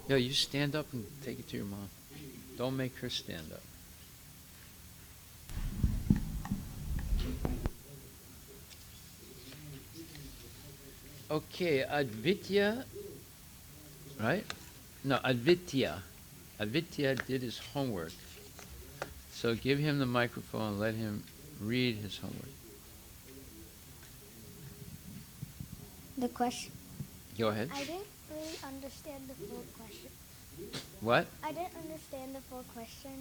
Yeah, you stand up and take it to your mom. Don't make her stand up. Okay, Advitya, right? No, Advitya. Advitya did his homework. So give him the microphone and let him read his homework. The question. Go ahead. I didn't really understand the full question. What? I didn't understand the full question.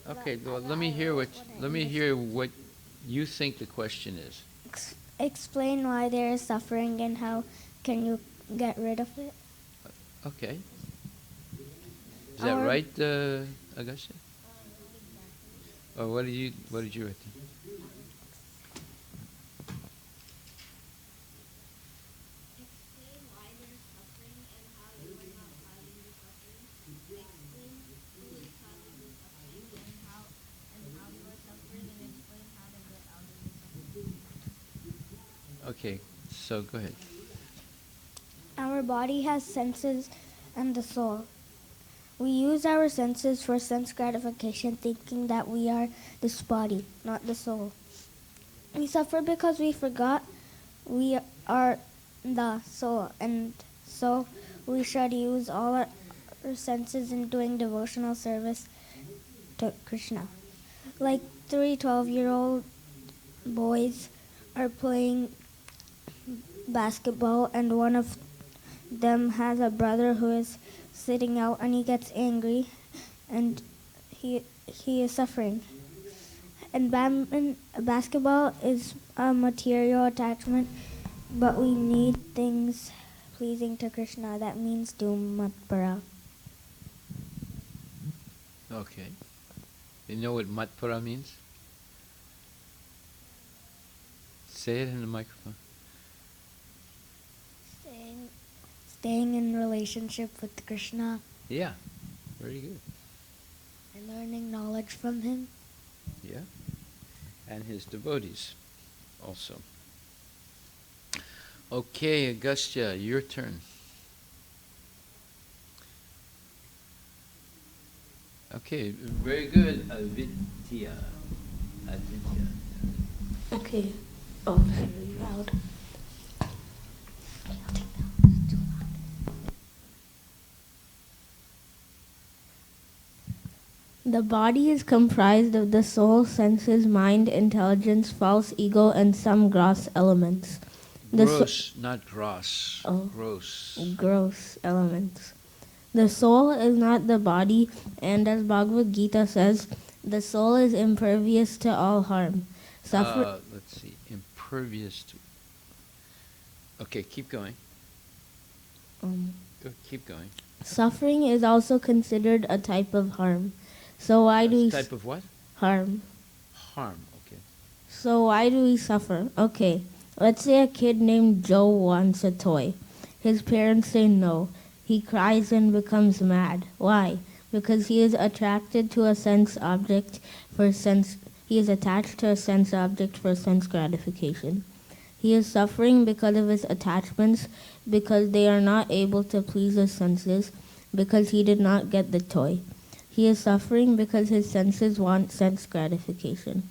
Okay, well, but let me I hear wrote what I let me hear what you think the question is. Explain why there is suffering and how can you get rid of it. Okay. Is that right, Agastya? Or what did you write down? Okay, so go ahead. Our body has senses and the soul. We use our senses for sense gratification, thinking that we are this body, not the soul. We suffer because we forgot we are the soul, and so we should use all our senses in doing devotional service to Krishna. Like 3 12-year-old boys are playing basketball, and one of them has a brother who is sitting out, and he gets angry, and he is suffering. And basketball is a material attachment, but we need things pleasing to Krishna. That means do matpara. Okay. You know what matpara means? Say it in the microphone. Staying in relationship with Krishna. Yeah. Very good. And learning knowledge from him. Yeah. And his devotees also. Okay, Agastya, your turn. Okay, very good, Advitya. Advitya. Okay. Oh, very loud. The body is comprised of the soul, senses, mind, intelligence, false ego, and some gross elements. Gross, not gross. Oh. Gross. Gross elements. The soul is not the body, and as Bhagavad Gita says, the soul is impervious to all harm. Let's see, impervious to... Okay, keep going. Keep going. Suffering is also considered a type of harm. So why do we... type of what? Harm. Harm, okay. So why do we suffer? Okay, let's say a kid named Joe wants a toy. His parents say no. He cries and becomes mad. Why? Because he is attracted to a sense object for sense... He is attached to a sense object for sense gratification. He is suffering because of his attachments, because they are not able to please his senses, because he did not get the toy. He is suffering because his senses want sense gratification.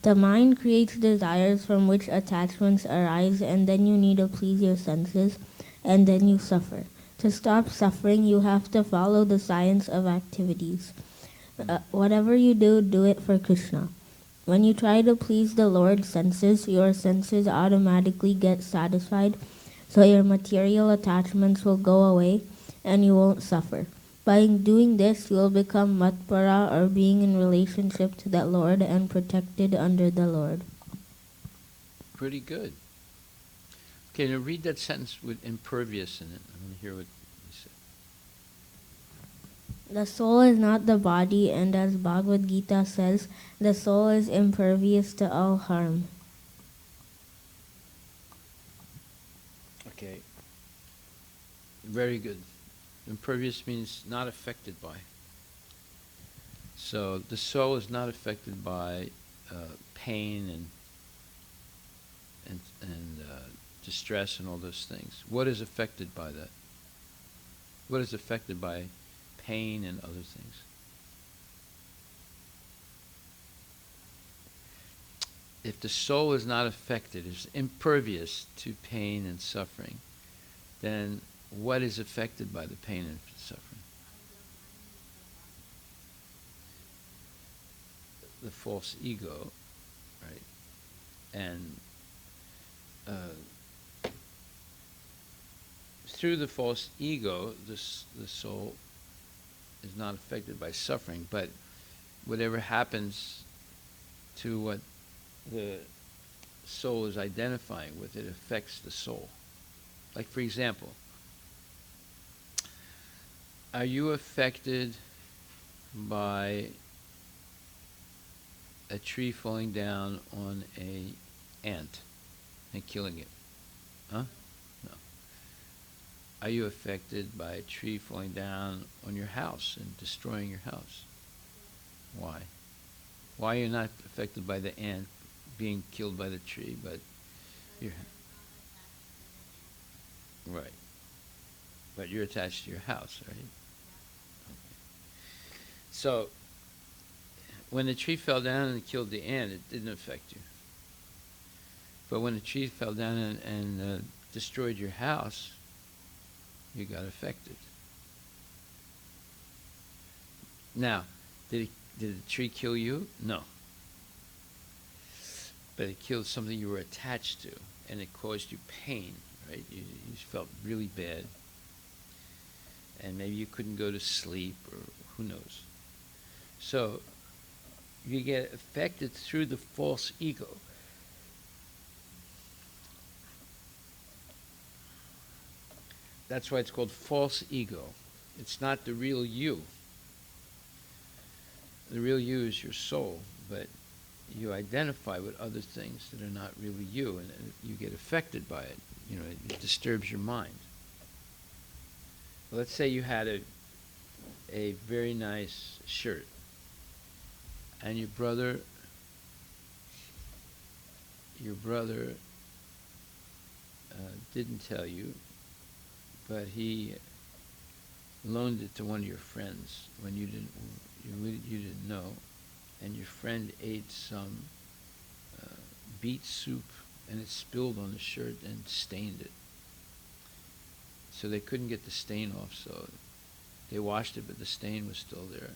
The mind creates desires from which attachments arise, and then you need to please your senses, and then you suffer. To stop suffering, you have to follow the science of activities. Whatever you do, do it for Krishna. When you try to please the Lord's senses, your senses automatically get satisfied, so your material attachments will go away, and you won't suffer. By doing this, you will become matpara, or being in relationship to that Lord and protected under the Lord. Pretty good. Okay, now read that sentence with impervious in it. I want to hear what you said. The soul is not the body, and as Bhagavad Gita says, the soul is impervious to all harm. Okay. Very good. Impervious means not affected by. So the soul is not affected by pain and distress and all those things. What is affected by that? What is affected by pain and other things? If the soul is not affected, is impervious to pain and suffering, then what is affected by the pain and suffering? The false ego, right? And through the false ego, the soul is not affected by suffering, but whatever happens to what the soul is identifying with, it affects the soul. Like, for example, are you affected by a tree falling down on a ant and killing it? Huh? No. Are you affected by a tree falling down on your house and destroying your house? Why? Why are you not affected by the ant being killed by the tree, but you're... Right. But you're attached to your house, right? Okay. So, when the tree fell down and killed the ant, it didn't affect you. But when the tree fell down and destroyed your house, you got affected. Now, did the tree kill you? No. But it killed something you were attached to, and it caused you pain, right? You felt really bad. And maybe you couldn't go to sleep, or who knows. So, you get affected through the false ego. That's why it's called false ego. It's not the real you. The real you is your soul, but you identify with other things that are not really you, and you get affected by it. You know, it disturbs your mind. Let's say you had a very nice shirt, and your brother didn't tell you, but he loaned it to one of your friends when you didn't know, and your friend ate some beet soup, and it spilled on the shirt and stained it. So they couldn't get the stain off, so they washed it, but the stain was still there.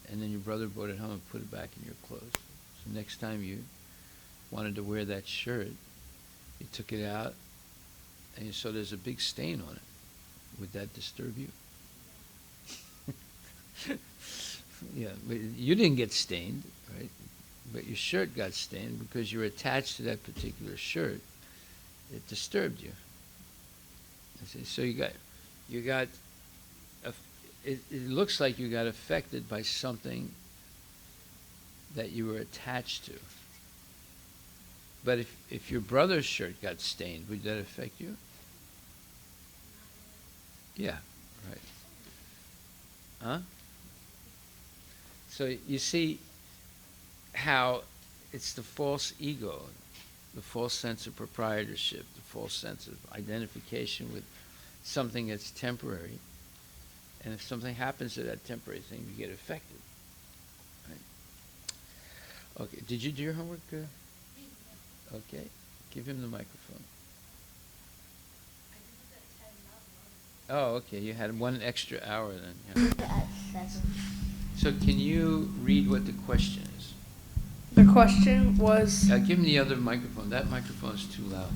And then your brother brought it home and put it back in your clothes. So next time you wanted to wear that shirt, you took it out, and you saw there's a big stain on it. Would that disturb you? Yeah, but you didn't get stained, right? But your shirt got stained because you were attached to that particular shirt. It disturbed you. So it looks like you got affected by something that you were attached to. But if your brother's shirt got stained, would that affect you? Yeah, right. Huh? So you see how it's the false ego, the false sense of proprietorship, the false sense of identification with something that's temporary. And if something happens to that temporary thing, you get affected. Right? Okay, did you do your homework? Okay, give him the microphone. Oh, okay, you had 1 extra hour then. Yeah. At 7. So can you read what the question is? The question was... Give him the other microphone. That microphone is too loud.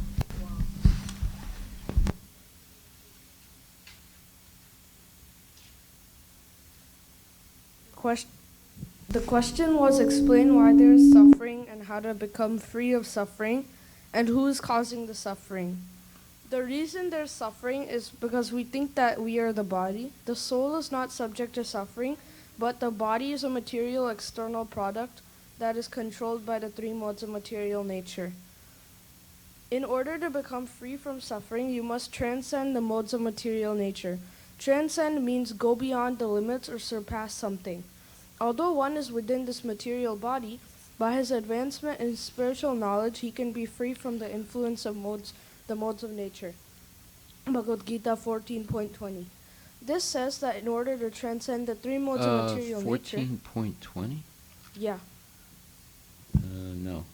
The question was, explain why there is suffering and how to become free of suffering, and who is causing the suffering. The reason there's suffering is because we think that we are the body. The soul is not subject to suffering, but the body is a material external product that is controlled by the 3 modes of material nature. In order to become free from suffering, you must transcend the modes of material nature. Transcend means go beyond the limits or surpass something. Although one is within this material body, by his advancement in spiritual knowledge, he can be free from the influence of the modes of nature. Bhagavad Gita 14.20. This says that in order to transcend the three modes of material nature. 14.20? Yeah. No.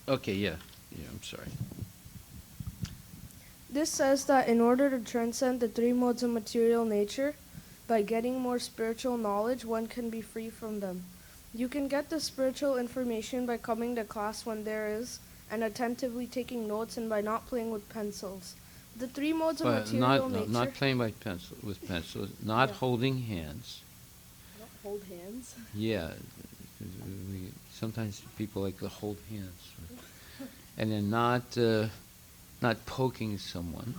Okay, yeah. Yeah, I'm sorry. This says that in order to transcend the three modes of material nature, by getting more spiritual knowledge, one can be free from them. You can get the spiritual information by coming to class when there is, and attentively taking notes, and by not playing with pencils. The three modes of But material nature. not playing with pencils, not Yeah. holding hands. Not hold hands. Yeah, 'cause sometimes people like to hold hands, and then not poking someone,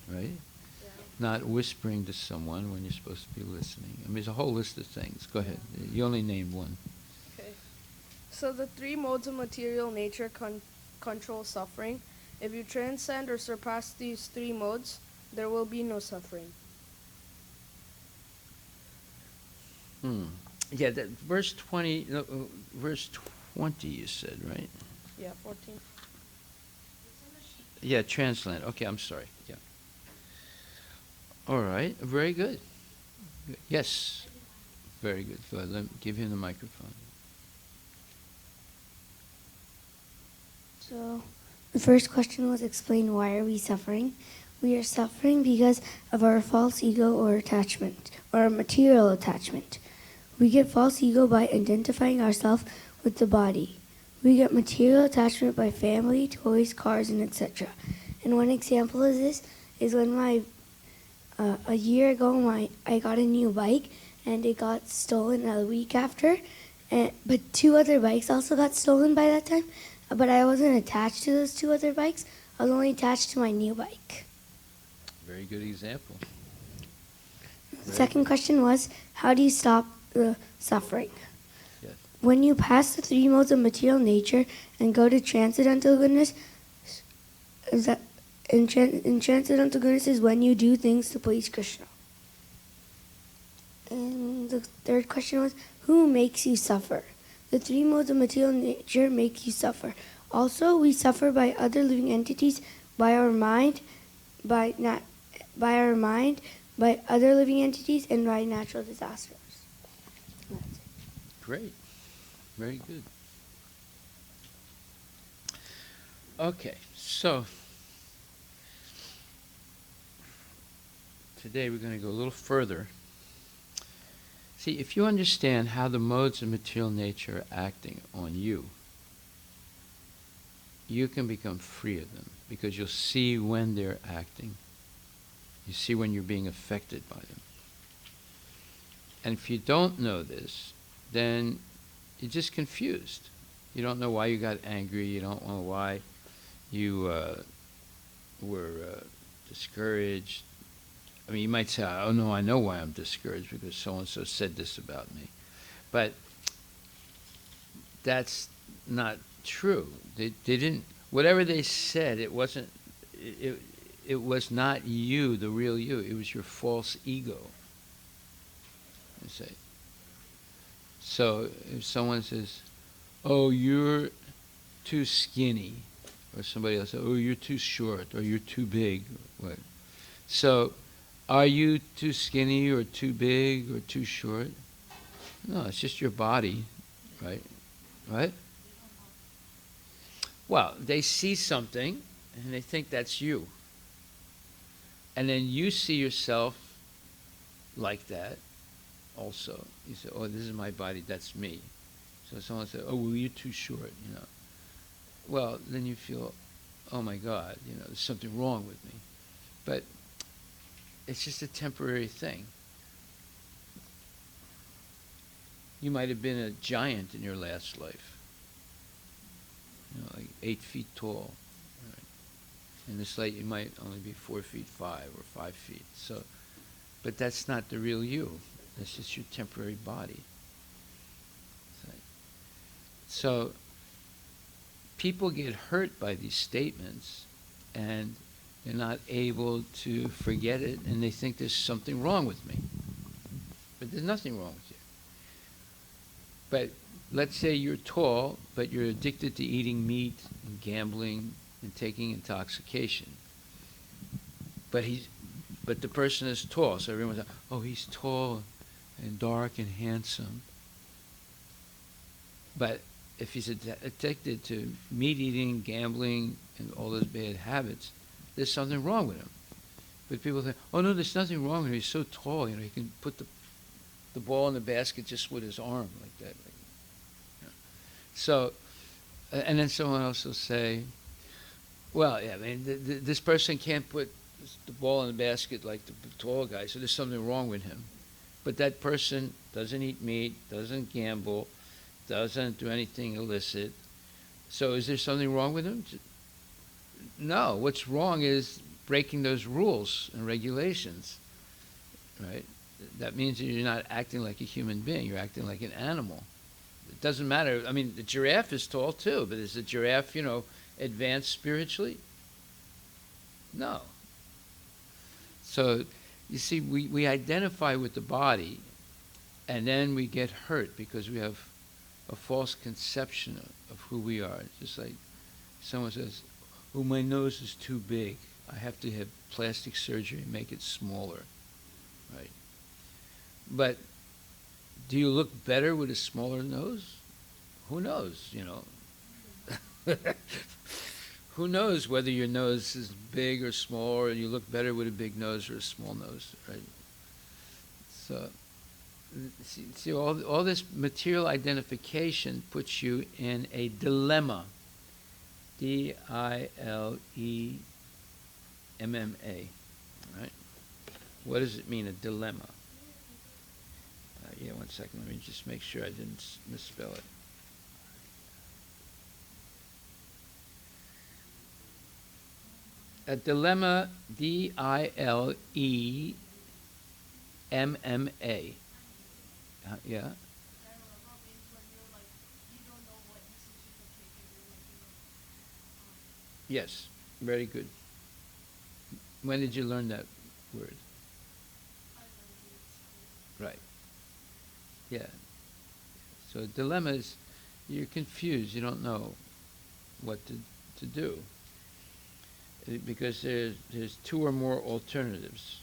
right? Yeah. Not whispering to someone when you're supposed to be listening. I mean, there's a whole list of things. Go ahead. You only named one. Okay. So the three modes of material nature control suffering. If you transcend or surpass these three modes, there will be no suffering. Yeah, that verse 20. No, verse 20. You said, right? Yeah, 14. Yeah, translate. Okay, I'm sorry. Yeah. All right. Very good. Yes. Very good. Go ahead. Let me give him the microphone. So, the first question was explain why are we suffering? We are suffering because of our false ego or attachment, or our material attachment. We get false ego by identifying ourselves with the body. We get material attachment by family, toys, cars, and etc. And one example of this is when a year ago I got a new bike and it got stolen a week after. But two other bikes also got stolen by that time. But I wasn't attached to those two other bikes. I was only attached to my new bike. Very good example. The second question was, how do you stop the suffering? Yes. When you pass the three modes of material nature and go to transcendental goodness, in transcendental goodness is when you do things to please Krishna. And the third question was, who makes you suffer? The three modes of material nature make you suffer. Also, we suffer by other living entities, by our mind, by other living entities, and by natural disasters. That's it. Great. Very good. Okay, so today we're going to go a little further. See, if you understand how the modes of material nature are acting on you, you can become free of them because you'll see when they're acting. You see when you're being affected by them. And if you don't know this, then you're just confused. You don't know why you got angry. You don't know why you were discouraged. I mean, you might say, oh, no, I know why I'm discouraged because so-and-so said this about me. But that's not true. They didn't, whatever they said, it was not you, the real you. It was your false ego. You say. So if someone says, oh, you're too skinny, or somebody else says, oh, you're too short, or you're too big. What? So are you too skinny or too big or too short? No, it's just your body, right? Right? Well, they see something and they think that's you. And then you see yourself like that also. You say, oh, this is my body, that's me. So someone says, oh, well, you're too short, you know. Well, then you feel, oh my God, you know, there's something wrong with me. But it's just a temporary thing. You might have been a giant in your last life. You know, like 8 feet tall. Right? In this life, you might only be 4 feet 5 or 5 feet. So, but that's not the real you. That's just your temporary body. So people get hurt by these statements, and they're not able to forget it, and they think there's something wrong with me. But there's nothing wrong with you. But let's say you're tall, but you're addicted to eating meat and gambling and taking intoxication. But the person is tall, so everyone's like, oh, he's tall and dark and handsome. But if he's addicted to meat eating, gambling, and all those bad habits, there's something wrong with him. But people think, oh no, there's nothing wrong with him. He's so tall, he can put the ball in the basket just with his arm like that. So, and then someone else will say, well, yeah, I mean, this person can't put the ball in the basket like the tall guy, so there's something wrong with him. But that person doesn't eat meat, doesn't gamble, doesn't do anything illicit. So is there something wrong with him? No. What's wrong is breaking those rules and regulations, right? That means that you're not acting like a human being. You're acting like an animal. It doesn't matter. I mean, the giraffe is tall too, but is the giraffe, advanced spiritually? No. So, you see, we identify with the body, and then we get hurt because we have a false conception of who we are. It's just like someone says, oh, my nose is too big. I have to have plastic surgery and make it smaller, right? But do you look better with a smaller nose? Who knows, Who knows whether your nose is big or small, or you look better with a big nose or a small nose, right? So, see all this material identification puts you in a dilemma. D-I-L-E-M-M-A, right? What does it mean, a dilemma? Yeah, 1 second. Let me just make sure I didn't misspell it. A dilemma, D-I-L-E-M-M-A. Yeah. Yes, very good. When did you learn that word? Right. Yeah. So dilemma is you're confused. You don't know what to do. Because there's two or more alternatives.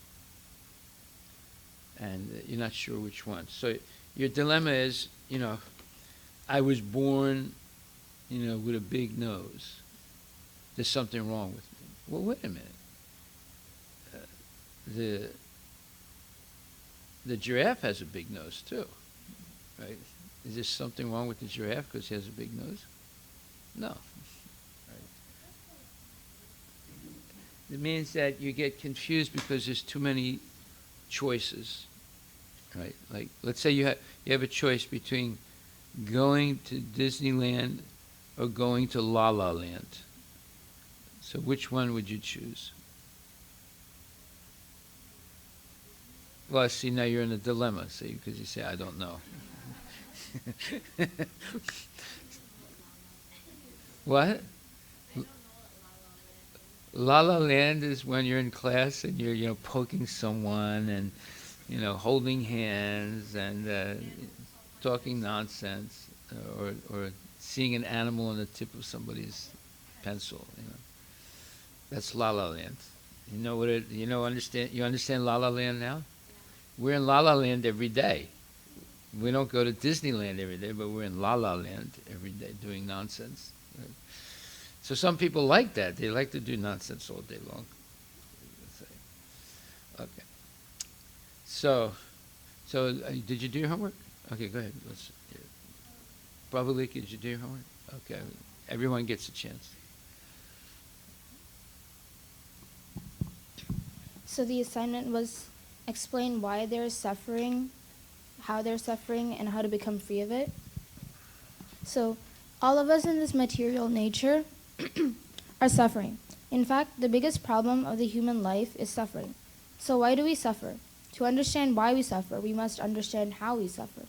And you're not sure which one. So your dilemma is, I was born, with a big nose. There's something wrong with me. Well, wait a minute. The giraffe has a big nose too, right? Is there something wrong with the giraffe because he has a big nose? No. Right. It means that you get confused because there's too many choices, right? Like, let's say you have a choice between going to Disneyland or going to La La Land. So which one would you choose? Well, see, now you're in a dilemma, see, because you say, I don't know. What? La La Land is when you're in class and you're poking someone and, holding hands and talking nonsense or seeing an animal on the tip of somebody's pencil, That's La La Land. You know what you understand La La Land now? We're in La La Land every day. We don't go to Disneyland every day, but we're in La La Land every day doing nonsense. Right? So some people like that. They like to do nonsense all day long. Okay. So did you do your homework? Okay, go ahead. Prabhu, did you do your homework? Okay. Everyone gets a chance. So the assignment was explain why they're suffering, how they're suffering, and how to become free of it. So all of us in this material nature are suffering. In fact, the biggest problem of the human life is suffering. So why do we suffer? To understand why we suffer, we must understand how we suffer.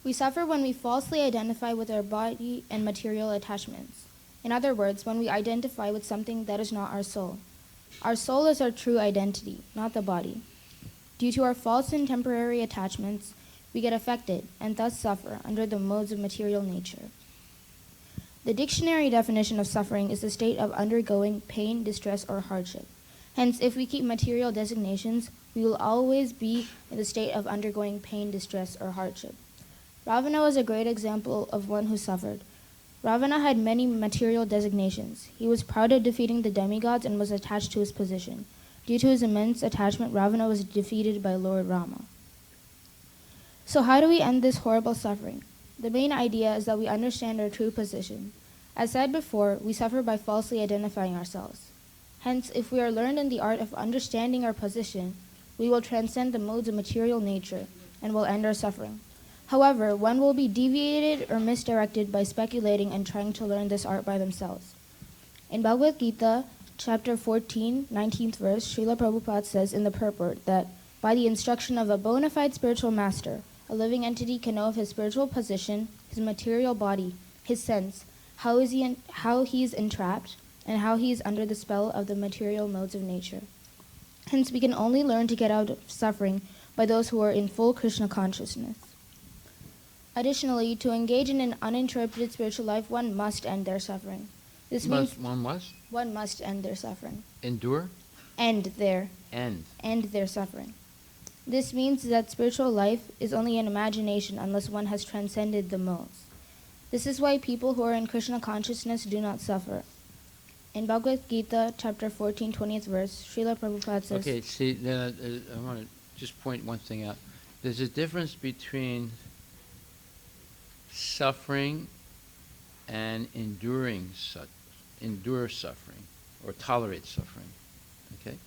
We suffer when we falsely identify with our body and material attachments. In other words, when we identify with something that is not our soul. Our soul is our true identity, not the body. Due to our false and temporary attachments, we get affected and thus suffer under the modes of material nature. The dictionary definition of suffering is the state of undergoing pain, distress, or hardship. Hence, if we keep material designations, we will always be in the state of undergoing pain, distress, or hardship. Ravana was a great example of one who suffered. Ravana had many material designations. He was proud of defeating the demigods and was attached to his position. Due to his immense attachment, Ravana was defeated by Lord Rama. So how do we end this horrible suffering? The main idea is that we understand our true position. As said before, we suffer by falsely identifying ourselves. Hence, if we are learned in the art of understanding our position, we will transcend the modes of material nature and will end our suffering. However, one will be deviated or misdirected by speculating and trying to learn this art by themselves. In Bhagavad Gita, chapter 14, 19th verse, Srila Prabhupada says in the purport that by the instruction of a bona fide spiritual master, a living entity can know of his spiritual position, his material body, his sense, how he is entrapped, and how he is under the spell of the material modes of nature. Hence, we can only learn to get out of suffering by those who are in full Krishna consciousness. Additionally, to engage in an uninterrupted spiritual life, one must end their suffering. This means One must? one must end their suffering. Endure? End their suffering. This means that spiritual life is only an imagination unless one has transcended the modes. This is why people who are in Krishna consciousness do not suffer. In Bhagavad Gita, chapter 14, 20th verse, Srila Prabhupada says... Okay, see, I want to just point one thing out. There's a difference between suffering and endure suffering, or tolerate suffering. Okay?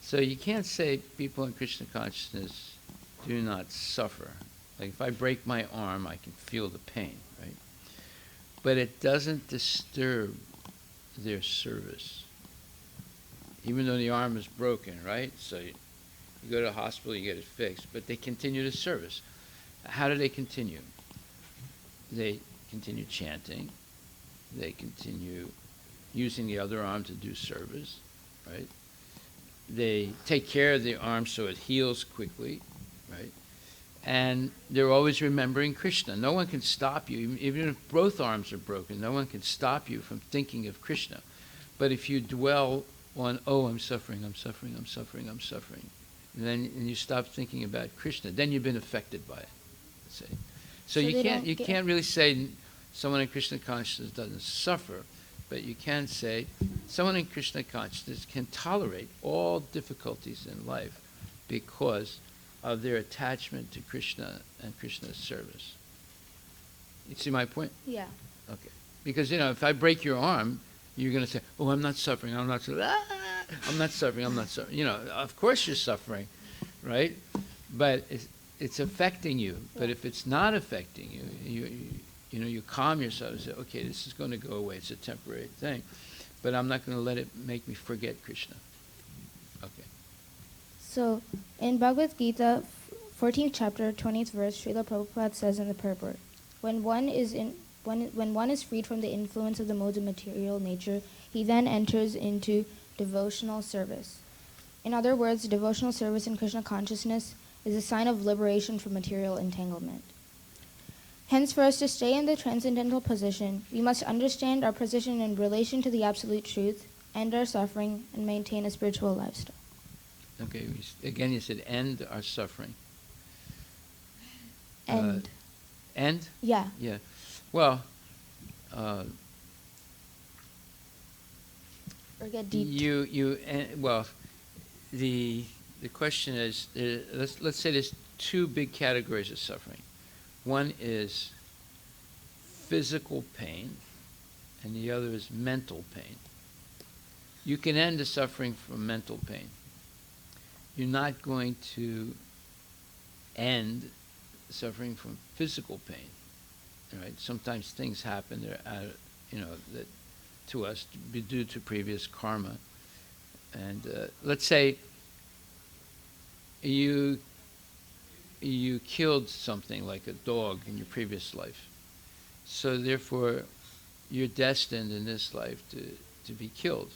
So you can't say people in Krishna consciousness do not suffer. Like if I break my arm, I can feel the pain, right? But it doesn't disturb their service. Even though the arm is broken, right? So you go to the hospital, you get it fixed, but they continue the service. How do they continue? They continue chanting. They continue using the other arm to do service, right? They take care of the arm so it heals quickly, right? And they're always remembering Krishna. No one can stop you, even if both arms are broken, no one can stop you from thinking of Krishna. But if you dwell on, oh, I'm suffering, I'm suffering, I'm suffering, I'm suffering, and you stop thinking about Krishna, then you've been affected by it. See? So you can't really say someone in Krishna consciousness doesn't suffer, but you can say someone in Krishna consciousness can tolerate all difficulties in life because of their attachment to Krishna and Krishna's service. You see my point? Yeah. Okay. Because, if I break your arm, you're going to say, oh, I'm not suffering, I'm not suffering, I'm not suffering, I'm not suffering. Of course you're suffering, right? But it's affecting you. But if it's not affecting you, you calm yourself and say, okay, this is going to go away. It's a temporary thing. But I'm not going to let it make me forget Krishna. Okay. So, in Bhagavad Gita, 14th chapter, 20th verse, Srila Prabhupada says in the purport, when one is freed from the influence of the modes of material nature, he then enters into devotional service. In other words, devotional service in Krishna consciousness is a sign of liberation from material entanglement. Hence, for us to stay in the transcendental position, we must understand our position in relation to the absolute truth, end our suffering, and maintain a spiritual lifestyle. Okay, again you said end our suffering. End. End? Yeah. Yeah. Well, Or get deep. The question is, let's say there's two big categories of suffering. One is physical pain, and the other is mental pain. You can end the suffering from mental pain. You're not going to end suffering from physical pain, right? Sometimes things happen that to us due to previous karma, and let's say you killed something like a dog in your previous life, so therefore you're destined in this life to be killed.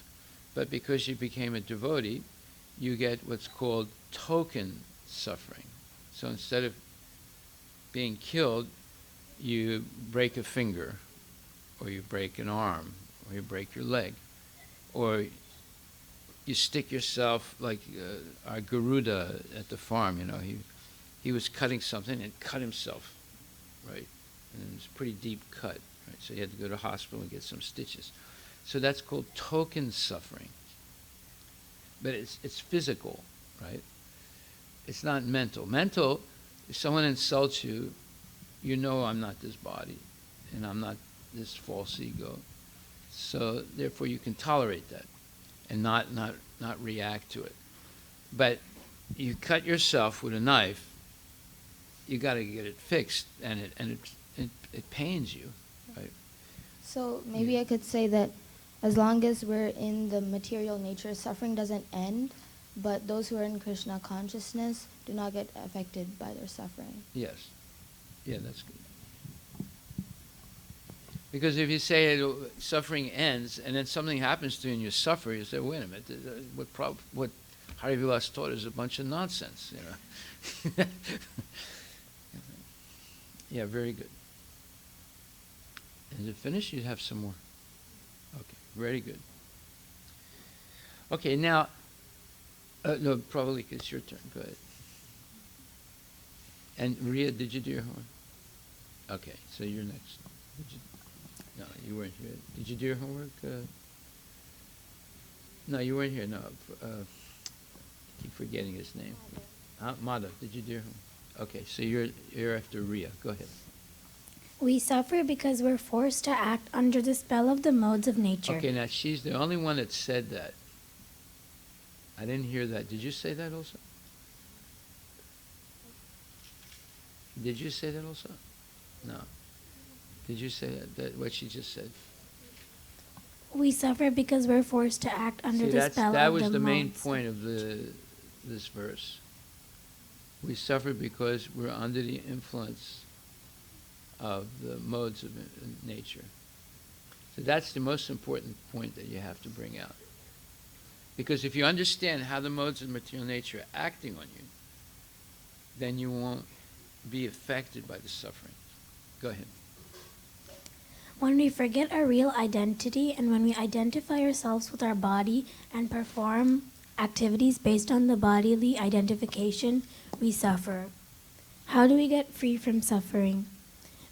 But because you became a devotee, you get what's called token suffering. So instead of being killed, you break a finger, or you break an arm, or you break your leg, or you stick yourself, like our Garuda at the farm, he was cutting something and cut himself, right? And it was a pretty deep cut, right? So he had to go to the hospital and get some stitches. So that's called token suffering. But it's physical, right? It's not mental. Mental, if someone insults you, I'm not this body, and I'm not this false ego. So therefore you can tolerate that and not react to it. But you cut yourself with a knife, you got to get it fixed, and it pains you, right? So maybe I could say that as long as we're in the material nature, suffering doesn't end, but those who are in Krishna consciousness do not get affected by their suffering. Yes. Yeah, that's good. Because if you say suffering ends and then something happens to you and you suffer, you say, wait a minute, what Harivilas taught is a bunch of nonsense, Yeah, very good. Is it finished? You have some more? Okay, very good. Okay, now, no, probably it's your turn. Go ahead. And Maria, did you do your homework? Okay, so you're next. No, you weren't here. Did you do your homework? No, you weren't here. No, I keep forgetting his name. Madhav, did you do your homework? Okay, so you're after Ria. Go ahead. We suffer because we're forced to act under the spell of the modes of nature. Okay, now she's the only one that said that. I didn't hear that. Did you say that also? Did you say that also? No. Did you say that what she just said? We suffer because we're forced to act under See, the spell of the modes. that was the main point of this verse. We suffer because we're under the influence of the modes of nature. So that's the most important point that you have to bring out. Because if you understand how the modes of material nature are acting on you, then you won't be affected by the suffering. Go ahead. When we forget our real identity and when we identify ourselves with our body and perform activities based on the bodily identification, we suffer. How do we get free from suffering?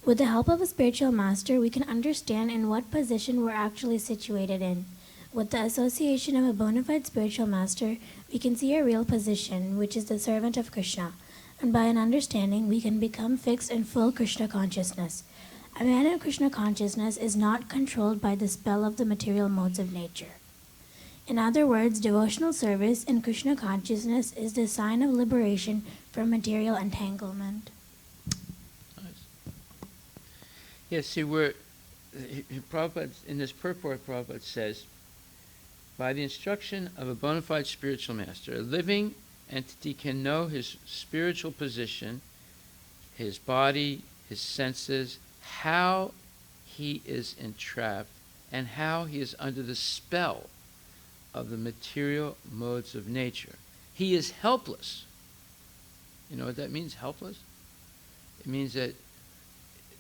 With the help of a spiritual master, we can understand in what position we're actually situated in. With the association of a bona fide spiritual master, we can see our real position, which is the servant of Krishna. And by an understanding, we can become fixed in full Krishna consciousness. A man in Krishna consciousness is not controlled by the spell of the material modes of nature. In other words, devotional service in Krishna consciousness is the sign of liberation from material entanglement. Nice. Yeah, see, Prabhupada, in this purport, Prabhupada says, by the instruction of a bona fide spiritual master, a living entity can know his spiritual position, his body, his senses, how he is entrapped, and how he is under the spell of the material modes of nature. He is helpless. You know what that means, helpless? It means that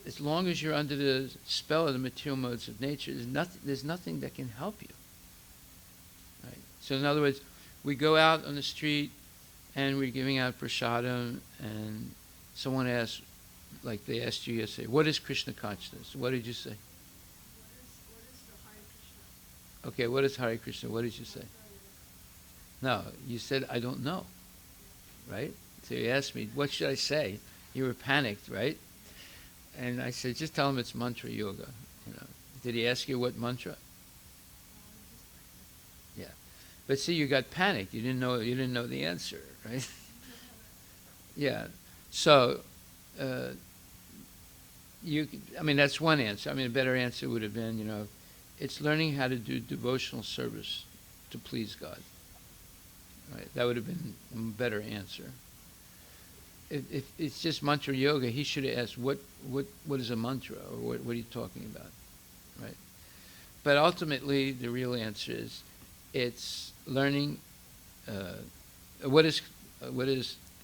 as long as you're under the spell of the material modes of nature, there's nothing that can help you. Right? So in other words, we go out on the street and we're giving out prasadam, and someone asks, like they asked you yesterday, what is Krishna consciousness? What did you say? Okay, what is Hare Krishna? What did you say? No, you said, I don't know, right? So you asked me, what should I say? You were panicked, right? And I said, just tell him it's mantra yoga. Did he ask you what mantra? Yeah. But see, you got panicked. You didn't know the answer, right? Yeah. So, that's one answer. A better answer would have been, it's learning how to do devotional service to please God. Right? That would have been a better answer. If it's just mantra yoga, he should have asked, what is a mantra, or what are you talking about, right? But ultimately, the real answer is, it's learning. What is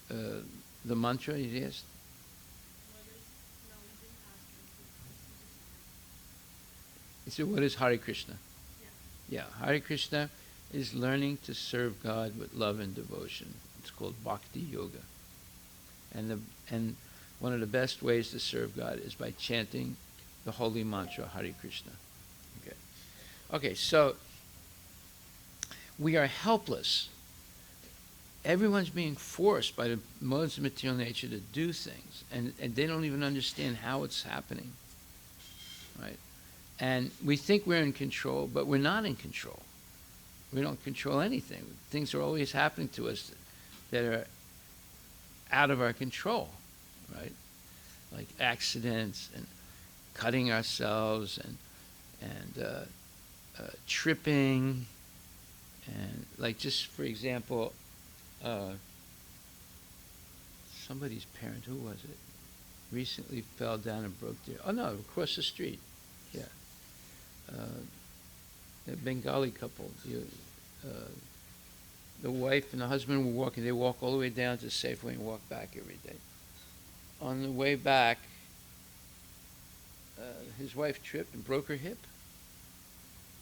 the mantra? He asked. You said, what is Hare Krishna? Yeah, Hare Krishna is learning to serve God with love and devotion. It's called Bhakti Yoga. And one of the best ways to serve God is by chanting the holy mantra Hare Krishna. Okay, so we are helpless. Everyone's being forced by the modes of material nature to do things, and they don't even understand how it's happening, right? And we think we're in control, but we're not in control. We don't control anything. Things are always happening to us that are out of our control, right? Like accidents and cutting ourselves and tripping, and like, just for example, somebody's parent, who was it, recently fell down and broke their, across the street, yeah. A Bengali couple, the wife and the husband were walking, they walk all the way down to Safeway and walk back every day. On the way back, his wife tripped and broke her hip.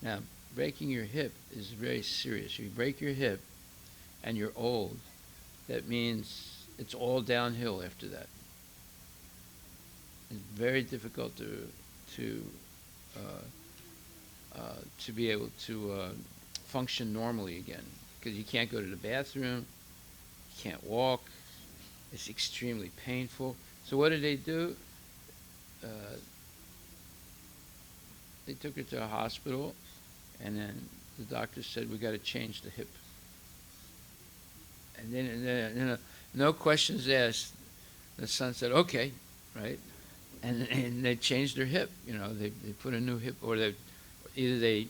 Now, breaking your hip is very serious. You break your hip and you're old, that means it's all downhill after that. It's very difficult to be able to function normally again, because you can't go to the bathroom, you can't walk, it's extremely painful. So what did they do? They took her to a hospital, and then the doctor said, we got to change the hip. And then no questions asked, the son said, okay, right? And they changed their hip. They put a new hip, or either they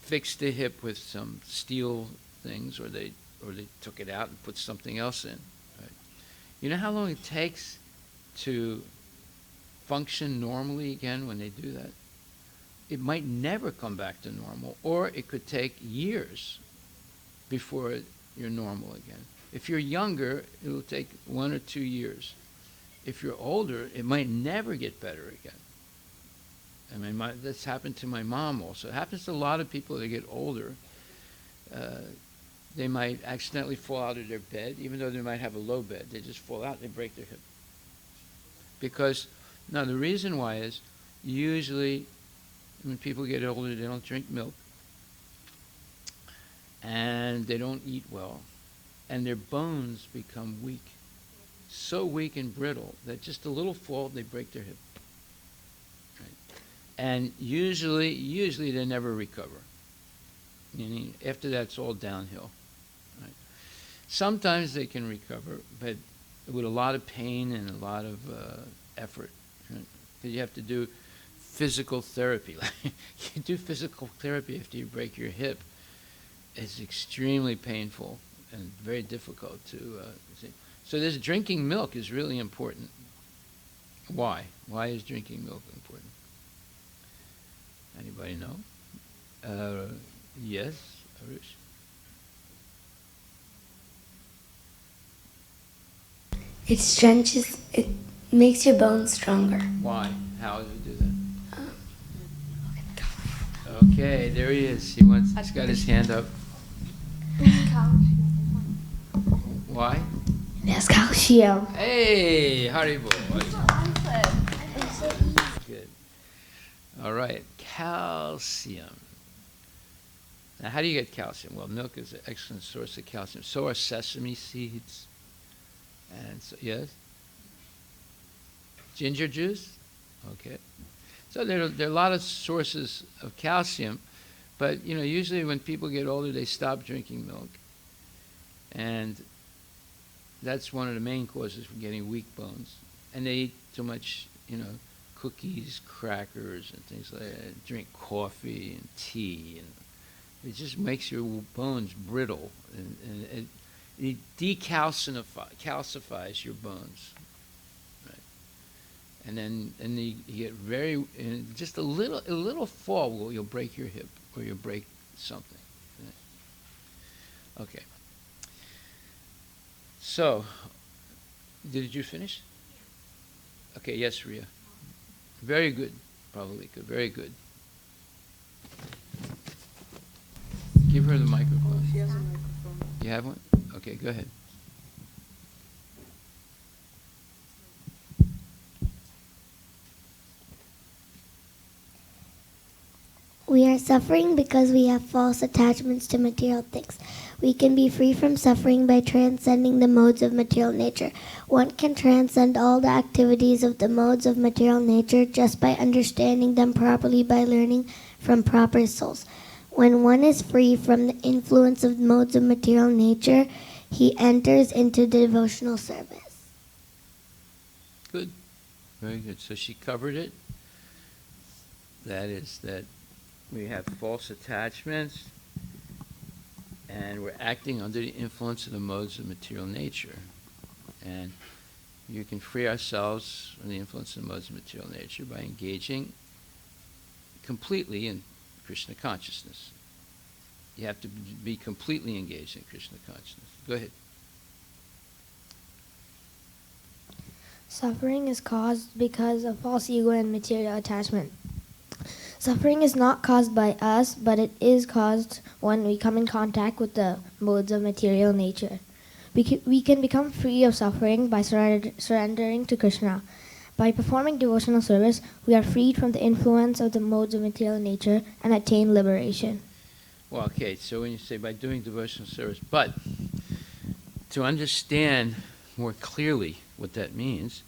fixed the hip with some steel things, or they took it out and put something else in. Right? You know how long it takes to function normally again when they do that? It might never come back to normal, or it could take years before you're normal again. If you're younger, it'll take 1 or 2 years. If you're older, it might never get better again. I mean, that's happened to my mom also. It happens to a lot of people that get older. They might accidentally fall out of their bed, even though they might have a low bed. They just fall out and they break their hip. Because, now the reason why is, usually when people get older, they don't drink milk, and they don't eat well, and their bones become weak. So weak and brittle that just a little fall, they break their hip. Right? And usually they never recover. Meaning after that, it's all downhill. Right? Sometimes they can recover, but with a lot of pain and a lot of effort. Right? Because you have to do physical therapy. You do physical therapy after you break your hip. It's extremely painful and very difficult to see. So this drinking milk is really important. Why? Why is drinking milk important? Anybody know? Yes, Arush? It makes your bones stronger. Why? How does it do that? Okay, there he is. He's got his hand up. Why? There's calcium. Hey, Haribo. Good. All right, calcium. Now, how do you get calcium? Well, milk is an excellent source of calcium. So are sesame seeds. And so, yes? Ginger juice? Okay. So there are a lot of sources of calcium, but usually when people get older, they stop drinking milk, and that's one of the main causes for getting weak bones. And they eat too much, cookies, crackers, and things like that. Drink coffee and tea, and it just makes your bones brittle, and it calcifies your bones. And then you get just a little fall, you'll break your hip, or you'll break something. Okay. So, did you finish? Okay, yes, Ria. Very good, probably good, very good. Give her the microphone. She has a microphone. You have one? Okay, go ahead. We are suffering because we have false attachments to material things. We can be free from suffering by transcending the modes of material nature. One can transcend all the activities of the modes of material nature just by understanding them properly by learning from proper souls. When one is free from the influence of modes of material nature, he enters into devotional service. Good. Very good. So she covered it. That is that we have false attachments and we're acting under the influence of the modes of material nature. And you can free ourselves from the influence of the modes of material nature by engaging completely in Krishna consciousness. You have to be completely engaged in Krishna consciousness. Go ahead. Suffering is caused because of false ego and material attachment. Suffering is not caused by us, but it is caused when we come in contact with the modes of material nature. We can become free of suffering by surrendering to Krishna. By performing devotional service, we are freed from the influence of the modes of material nature and attain liberation. Well, okay, so when you say by doing devotional service, but to understand more clearly what that means,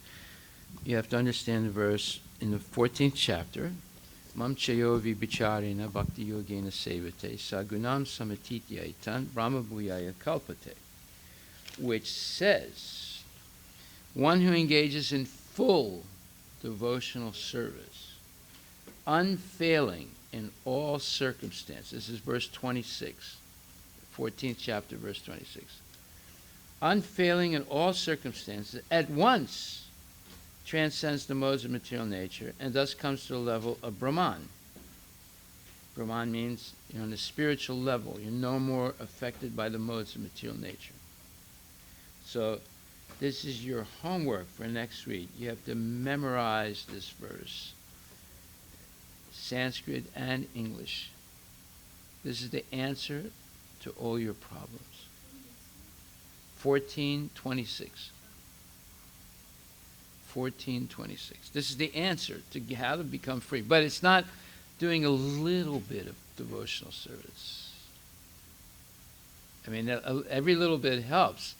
you have to understand the verse in the 14th chapter, Mam chayo vibicharena bhakti yogena sevate sagunam samatityaitan brahma bhuyaya kalpate, which says, one who engages in full devotional service, unfailing in all circumstances. This is verse 26, 14th chapter, verse 26. Unfailing in all circumstances, at once transcends the modes of material nature and thus comes to the level of Brahman. Brahman means you're on the spiritual level. You're no more affected by the modes of material nature. So this is your homework for next week. You have to memorize this verse, Sanskrit and English. This is the answer to all your problems. 1426. 1426. This is the answer to how to become free. But it's not doing a little bit of devotional service. I mean, every little bit helps.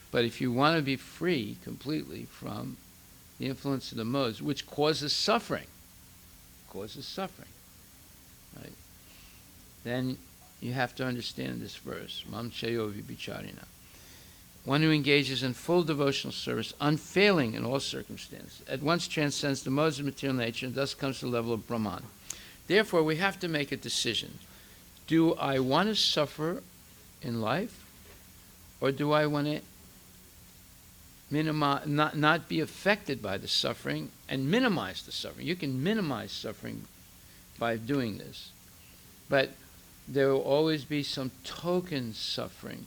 But if you want to be free completely from the influence of the modes, which causes suffering, right? Then you have to understand this verse, Mam chayo vibicharena. One who engages in full devotional service, unfailing in all circumstances, at once transcends the modes of material nature and thus comes to the level of Brahman. Therefore, we have to make a decision. Do I want to suffer in life, or do I want to minimize, not be affected by the suffering and minimize the suffering? You can minimize suffering by doing this, but there will always be some token suffering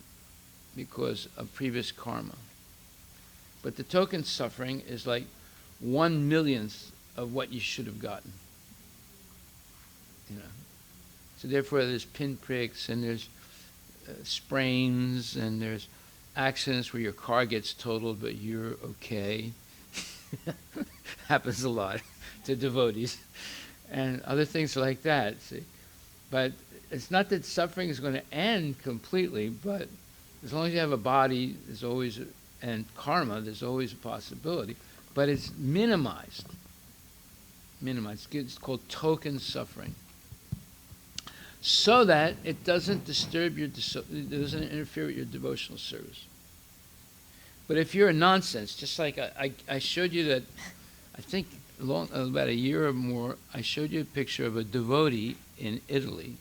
because of previous karma. But the token suffering is like 1/1,000,000th of what you should have gotten. You know. So therefore there's pinpricks and there's sprains and there's accidents where your car gets totaled but you're okay. Happens a lot to devotees. And other things like that. See? But it's not that suffering is going to end completely, but as long as you have a body, there's always, and karma, there's always a possibility, but it's minimized. It's called token suffering. So that it doesn't disturb it doesn't interfere with your devotional service. But if you're a nonsense, just like I showed you that, I think about a year or more, I showed you a picture of a devotee in Italy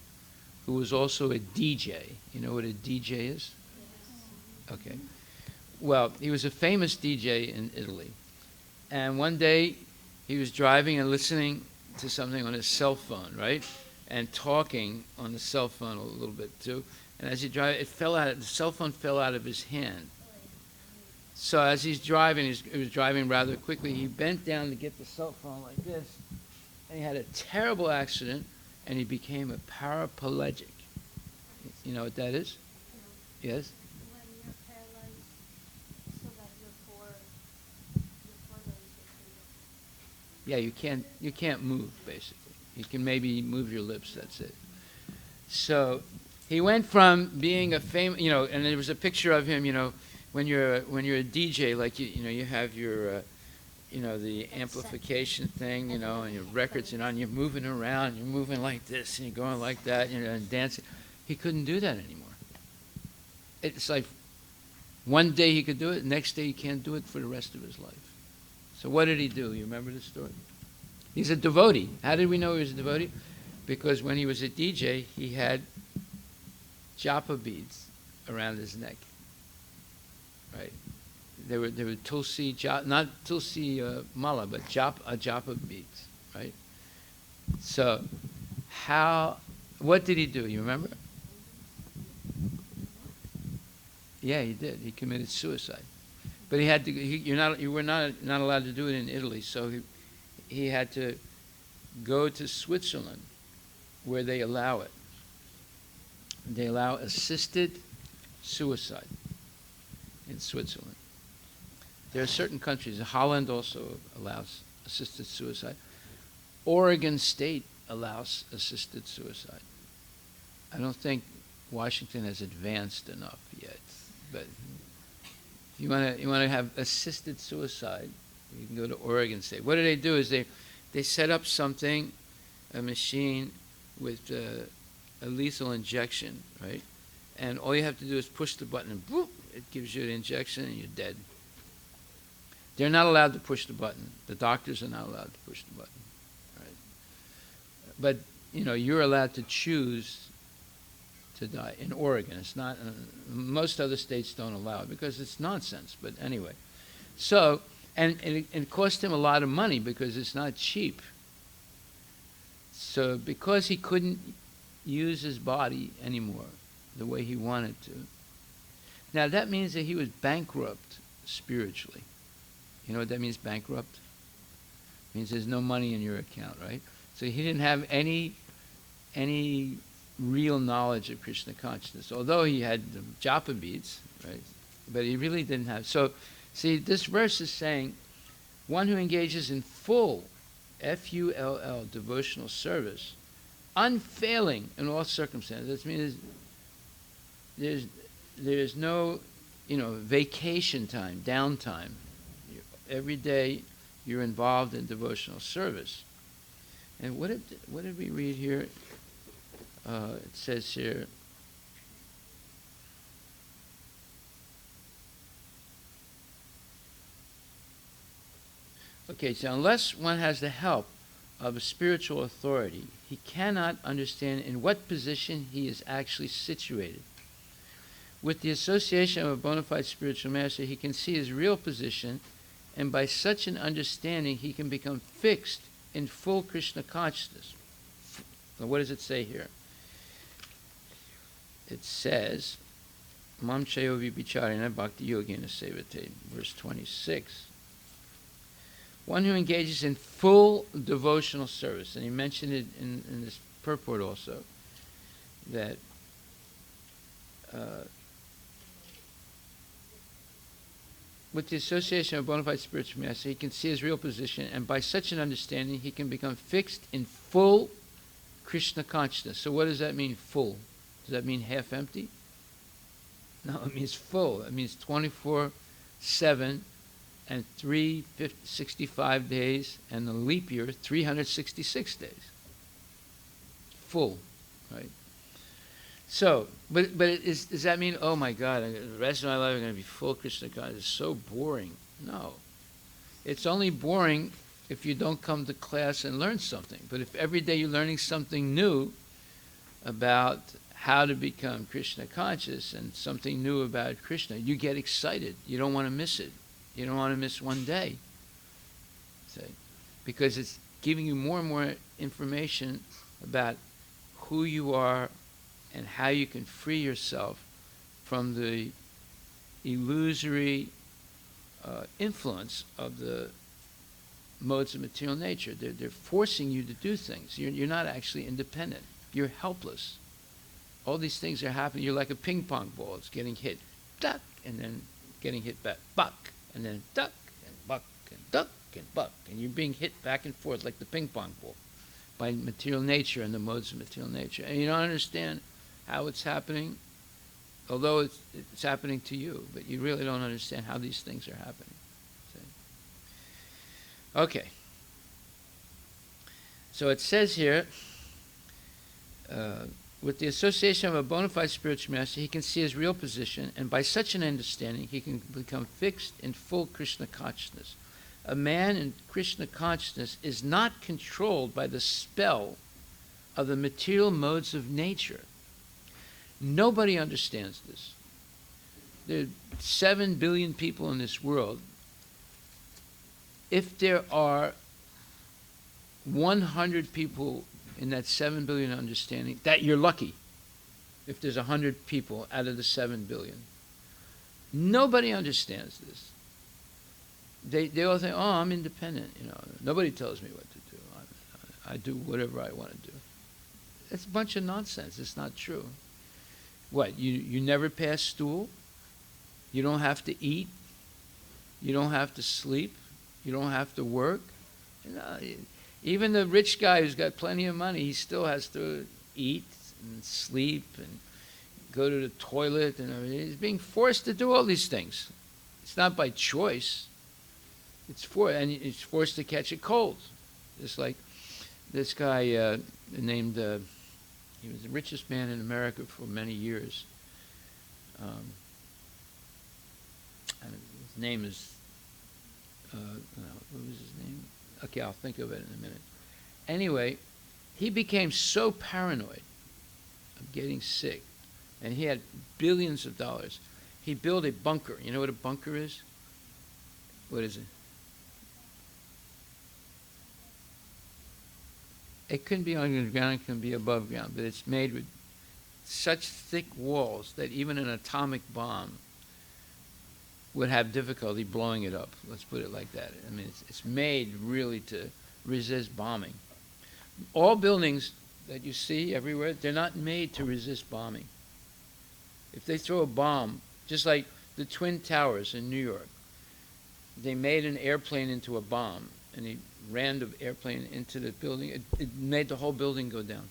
who was also a DJ. You know what a DJ is? Okay. Well, he was a famous DJ in Italy. And one day he was driving and listening to something on his cell phone, right? And talking on the cell phone a little bit too. And as he drove, the cell phone fell out of his hand. So as he's driving, he was driving rather quickly, he bent down to get the cell phone like this, and he had a terrible accident, and he became a paraplegic. You know what that is? Yes? When you're paralyzed, so that your four limbs are Yeah, you can't move, basically. You can maybe move your lips, that's it. So he went from being a famous, and there was a picture of him, when you're a DJ, like you have your the amplification thing, and your records, and you're moving around, you're moving like this, and you're going like that, and dancing. He couldn't do that anymore. It's like one day he could do it, next day he can't do it for the rest of his life. So what did he do? You remember the story? He's a devotee. How did we know he was a devotee? Because when he was a DJ, he had japa beads around his neck. Right? They were tulsi, not tulsi mala, but japa beads. Right? So what did he do? You remember? Yeah, he did. He committed suicide. But he had to. You were not allowed to do it in Italy, so he had to go to Switzerland, where they allow it. They allow assisted suicide in Switzerland. There are certain countries. Holland also allows assisted suicide. Oregon State allows assisted suicide. I don't think Washington has advanced enough yet, but if you want to have assisted suicide, you can go to Oregon State. What do is they set up something, a machine with a lethal injection, right? And all you have to do is push the button, and boop, it gives you an injection, and you're dead. They're not allowed to push the button. The doctors are not allowed to push the button, right? But you're allowed to choose to die in Oregon. It's not. Most other states don't allow it because it's nonsense. But anyway, so and it cost him a lot of money because it's not cheap. So because he couldn't use his body anymore the way he wanted to, now that means that he was bankrupt spiritually. You know what that means, bankrupt? It means there's no money in your account, right? So he didn't have any real knowledge of Krishna consciousness, although he had the japa beads, right? But he really didn't have. So, see, this verse is saying, one who engages in full, F-U-L-L, devotional service, unfailing in all circumstances. That means there's no, vacation time, downtime. Every day you're involved in devotional service. And what did we read here? It says here, okay, so unless one has the help of a spiritual authority, he cannot understand in what position he is actually situated. With the association of a bona fide spiritual master, he can see his real position, and by such an understanding, he can become fixed in full Krishna consciousness. Now, what does it say here? It says, Mam Chayovi Bicharina Bhakti Yogena Sevate, verse 26. One who engages in full devotional service, and he mentioned it in this purport also, that with the association of bona fide spiritual master, he can see his real position, and by such an understanding, he can become fixed in full Krishna consciousness. So what does that mean, full? Does that mean half empty? No, it means full. It means 24/7 and 365 days, and the leap year, 366 days. Full, right? So, but does that mean, oh my God, the rest of my life I'm going to be full Krishna consciousness? It's so boring. No. It's only boring if you don't come to class and learn something. But if every day you're learning something new about how to become Krishna conscious and something new about Krishna, you get excited. You don't want to miss it. You don't want to miss one day. See? Because it's giving you more and more information about who you are and how you can free yourself from the illusory influence of the modes of material nature. They're forcing you to do things. You're not actually independent. You're helpless. All these things are happening. You're like a ping pong ball. It's getting hit, duck, and then getting hit back, buck, and then duck, and buck, and duck, and buck. And you're being hit back and forth like the ping pong ball by material nature and the modes of material nature. And you don't understand how it's happening, although it's happening to you, but you really don't understand how these things are happening. See? Okay. So it says here, with the association of a bona fide spiritual master, he can see his real position, and by such an understanding, he can become fixed in full Krishna consciousness. A man in Krishna consciousness is not controlled by the spell of the material modes of nature. Nobody understands this. There are 7 billion people in this world. If there are 100 people in that 7 billion understanding, that you're lucky. If there's 100 people out of the 7 billion. Nobody understands this. They all think, oh, I'm independent. Nobody tells me what to do. I do whatever I want to do. That's a bunch of nonsense. It's not true. What, you never pass stool? You don't have to eat? You don't have to sleep? You don't have to work? Even the rich guy who's got plenty of money, he still has to eat and sleep and go to the toilet and everything. He's being forced to do all these things. It's not by choice. And he's forced to catch a cold. Just like this guy named, he was the richest man in America for many years. And his name is, what was his name? Okay, I'll think of it in a minute. Anyway, he became so paranoid of getting sick, and he had billions of dollars. He built a bunker. You know what a bunker is? What is it? It can be underground, it can be above ground, but it's made with such thick walls that even an atomic bomb would have difficulty blowing it up. Let's put it like that. I mean, it's made really to resist bombing. All buildings that you see everywhere, they're not made to resist bombing. If they throw a bomb, just like the Twin Towers in New York, they made an airplane into a bomb, and he ran the airplane into the building. It made the whole building go down.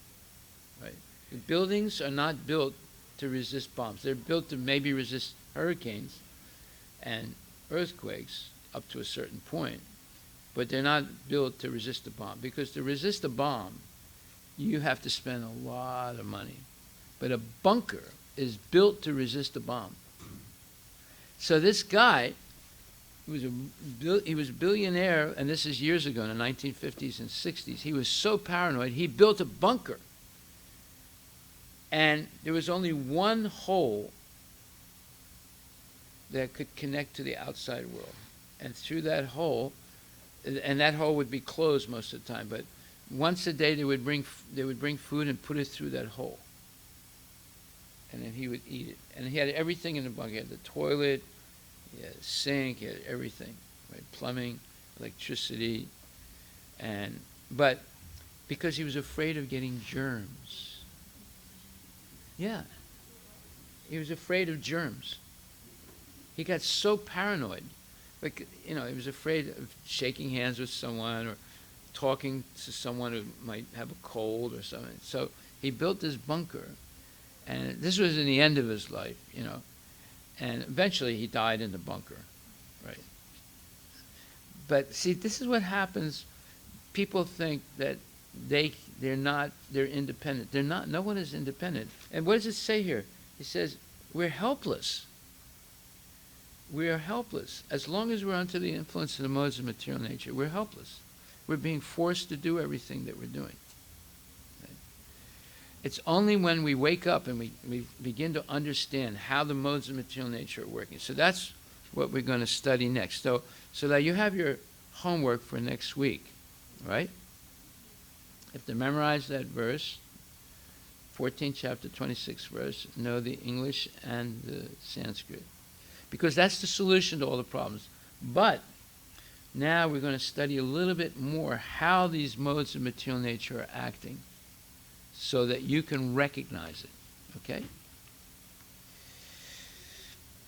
Right? The buildings are not built to resist bombs. They're built to maybe resist hurricanes and earthquakes up to a certain point, but they're not built to resist a bomb, because to resist a bomb, you have to spend a lot of money. But a bunker is built to resist a bomb. So this guy, he was a billionaire, and this is years ago in the 1950s and 60s. He was so paranoid, he built a bunker. And there was only one hole that could connect to the outside world. And through that hole, and that hole would be closed most of the time, but once a day they would bring food and put it through that hole. And then he would eat it. And he had everything in the bunker. He had the toilet, he had a sink, he had everything, right? Plumbing, electricity, but because he was afraid of getting germs. Yeah. He was afraid of germs. He got so paranoid. Like, he was afraid of shaking hands with someone or talking to someone who might have a cold or something. So he built this bunker, and this was in the end of his life, and eventually he died in the bunker, right? But see, this is what happens. People think that they're independent. They're not. No one is independent. And what does it say here? It says, we're helpless. We are helpless. As long as we're under the influence of the modes of material nature, we're helpless. We're being forced to do everything that we're doing. Right? It's only when we wake up and we begin to understand how the modes of material nature are working. So that's what we're going to study next. So that you have your homework for next week, right? You have to memorize that verse, 14th chapter, 26th verse, know the English and the Sanskrit. Because that's the solution to all the problems. But now we're going to study a little bit more how these modes of material nature are acting so that you can recognize it. Okay?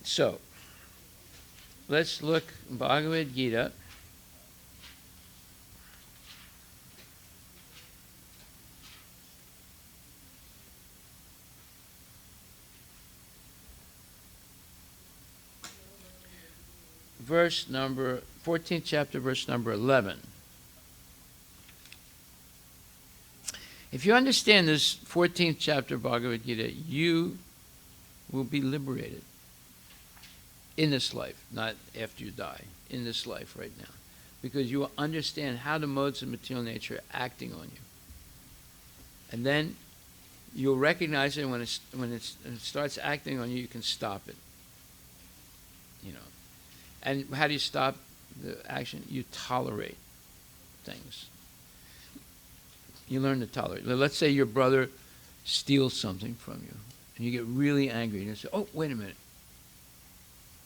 So, let's look Bhagavad Gita. Verse number 14th chapter, verse number 11. If you understand this 14th chapter of Bhagavad Gita, you will be liberated in this life, not after you die, in this life right now. Because you will understand how the modes of material nature are acting on you. And then you'll recognize it when it starts acting on you, you can stop it. You know. And how do you stop the action? You tolerate things. You learn to tolerate. Let's say your brother steals something from you, and you get really angry, and you say, oh, wait a minute.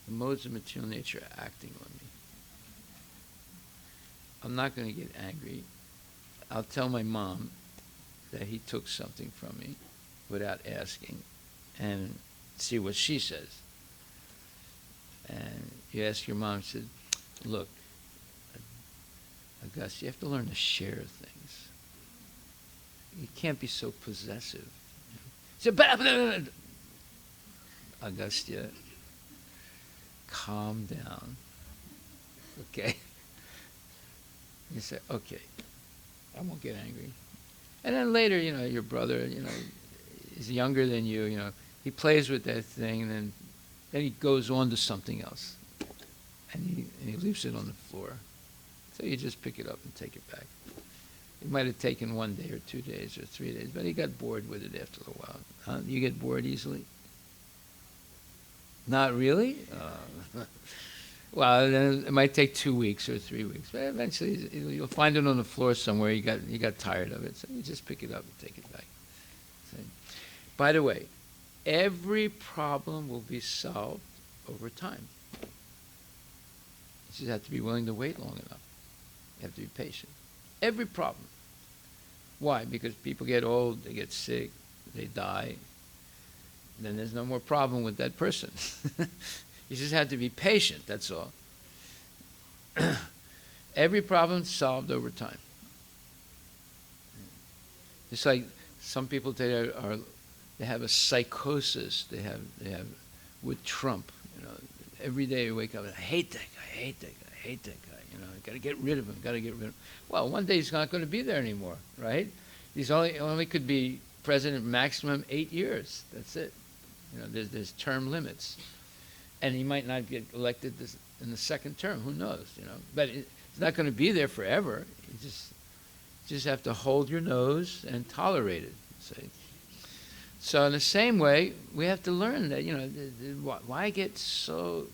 The modes of material nature are acting on me. I'm not going to get angry. I'll tell my mom that he took something from me without asking, and see what she says. And you ask your mom, she said, look, August, you have to learn to share things. You can't be so possessive. You know? Augustia, calm down. Okay? You say, okay, I won't get angry. And then later, you know, your brother, you know, is younger than you know, he plays with that thing, and then he goes on to something else. And he leaves it on the floor. So you just pick it up and take it back. It might have taken 1 day or 2 days or 3 days, but he got bored with it after a while. You get bored easily? Not really? Well, then it might take 2 weeks or 3 weeks, but eventually you'll find it on the floor somewhere. You got tired of it, so you just pick it up and take it back. So, by the way, every problem will be solved over time. You just have to be willing to wait long enough. You have to be patient. Every problem. Why? Because people get old, they get sick, they die. Then there's no more problem with that person. You just have to be patient, that's all. Every problem solved over time. It's like some people today they have a psychosis. They have with Trump. You know, every day you wake up, I hate that guy, I hate that guy, I hate that guy. You know, got to get rid of him. Got to get rid of him. Well, one day he's not going to be there anymore, right? He's only could be president maximum 8 years. That's it. You know, there's term limits, and he might not get elected in the second term. Who knows? You know, but he's not going to be there forever. You just have to hold your nose and tolerate it. See? So in the same way, we have to learn that, you know, why get so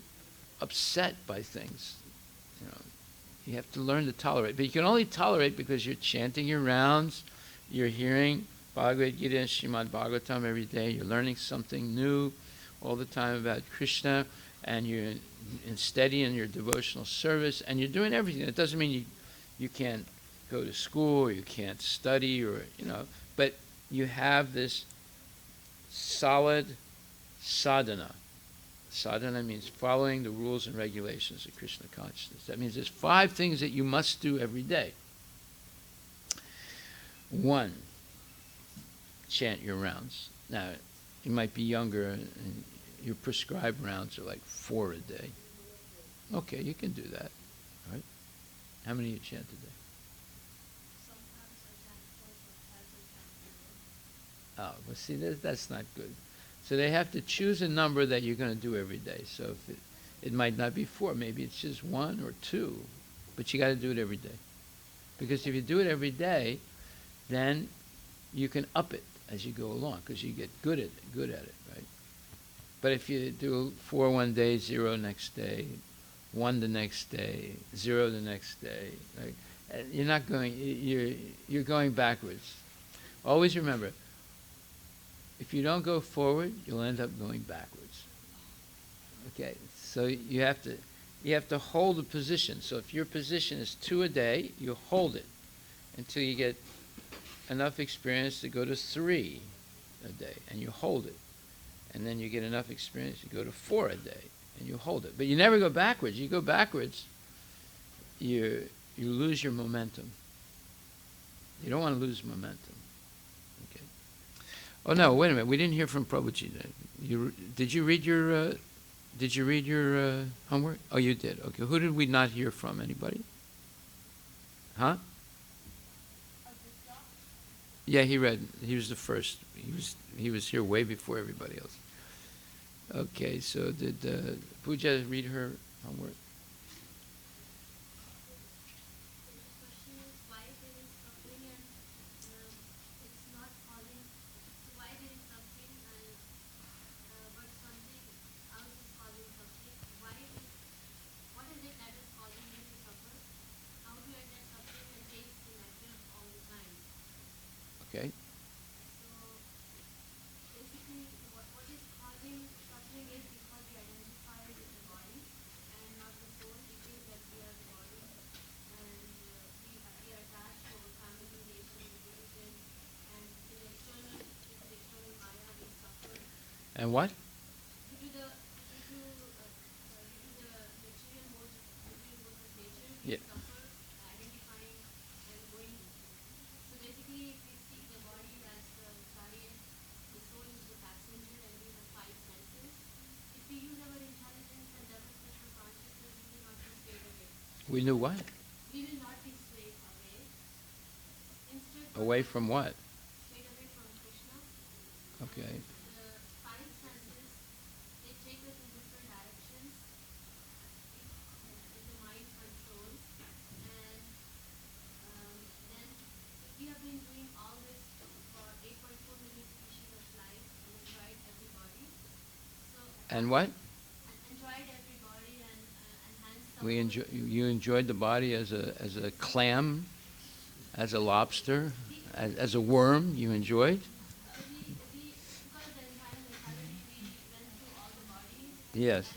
upset by things? You know, you have to learn to tolerate. But you can only tolerate because you're chanting your rounds, you're hearing Bhagavad Gita and Srimad Bhagavatam every day, you're learning something new all the time about Krishna, and you're steady in your devotional service, and you're doing everything. It doesn't mean you can't go to school, or you can't study, or, you know, but you have this solid sadhana. Sadhana means following the rules and regulations of Krishna consciousness. That means there's 5 things that you must do every day. 1, chant your rounds. Now, you might be younger, and your prescribed rounds are like 4 a day. Okay, you can do that. Right? How many you chant a day? Oh, well, see, that's not good. So they have to choose a number that you're going to do every day. So if it might not be 4, maybe it's just 1 or 2, but you got to do it every day. Because if you do it every day, then you can up it as you go along, because you get good at it, right? But if you do 4 one day, 0 next day, 1 the next day, 0 the next day, right? You're going backwards. Always remember, if you don't go forward, you'll end up going backwards. Okay, so you have to hold a position. So if your position is 2 a day, you hold it until you get enough experience to go to 3. a day, and you hold it. And then you get enough experience, you go to 4 a day, and you hold it. But you never go backwards. You go backwards, you lose your momentum. You don't want to lose momentum. Okay. Oh no! Wait a minute. We didn't hear from Prabhuji. Did you read your homework? Oh, you did. Okay. Who did we not hear from? Anybody? Huh? Yeah, he read. He was the first. He was here way before everybody else. Okay. So did Pooja read her homework? Okay. And what? Yeah. We knew what? Away from what? Okay. And what? You enjoyed the body as a clam, as a lobster, as a worm. You enjoyed. Yes.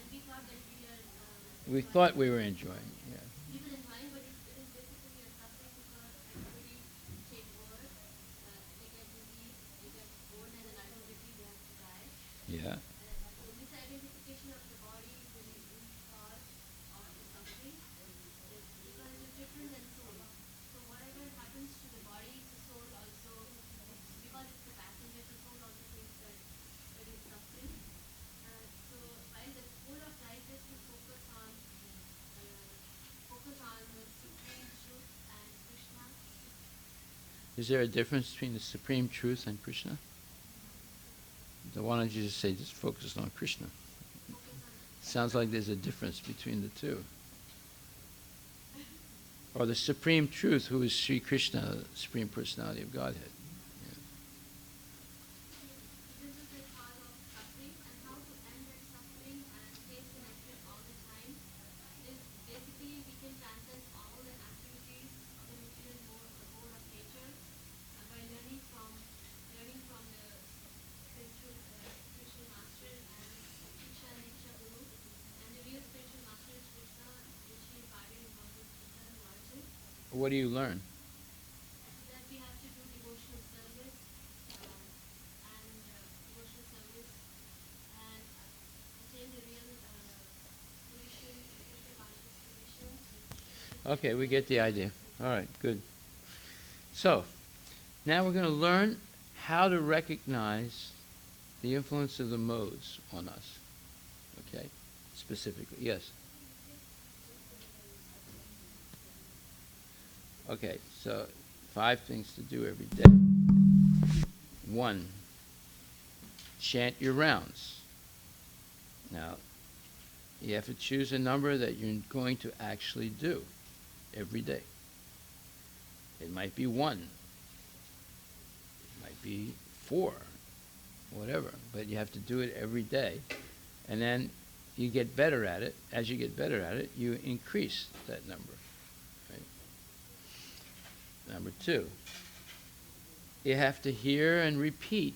We thought we were enjoying. Yeah. Yeah. Is there a difference between the Supreme Truth and Krishna? Why don't you just say just focus on Krishna? Sounds like there's a difference between the two. Or the Supreme Truth, who is Sri Krishna, Supreme Personality of Godhead. What do you learn? Okay, we get the idea. All right, good. So, now we're going to learn how to recognize the influence of the modes on us. Okay, specifically. Yes? Okay, so 5 things to do every day. 1, chant your rounds. Now, you have to choose a number that you're going to actually do every day. It might be 1. It might be 4. Whatever. But you have to do it every day. And then you get better at it. As you get better at it, you increase that number. Right? Number 2, you have to hear and repeat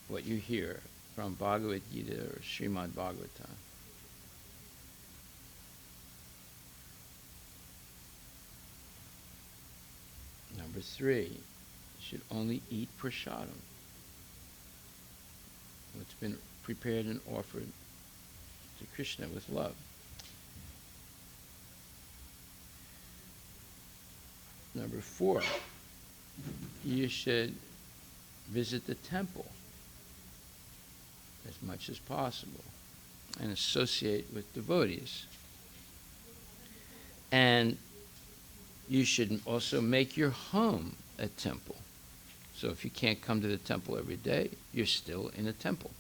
what you hear from Bhagavad Gita or Srimad Bhagavatam. Number 3, you should only eat prasadam. what's been prepared and offered to Krishna with love. Number 4, you should visit the temple as much as possible and associate with devotees. And you should also make your home a temple. So if you can't come to the temple every day, you're still in a temple.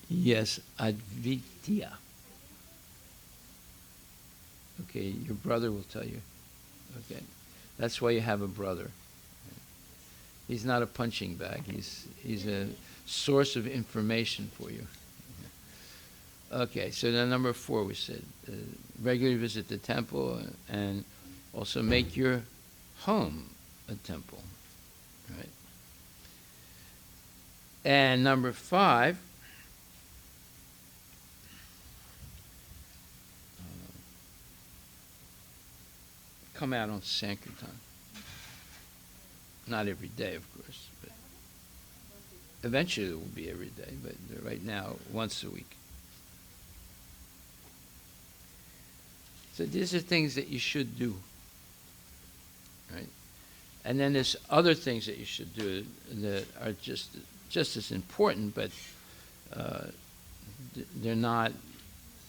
Yes, Advitya. Okay, your brother will tell you. Okay, that's why you have a brother. He's not a punching bag. He's a source of information for you. Okay, so then number 4 we said, regularly visit the temple and also make your home a temple, right? And number 5, come out on Sankirtan. Not every day, of course, but eventually it will be every day, but right now, once a week. So these are things that you should do, right? And then there's other things that you should do that are just as important, but they're not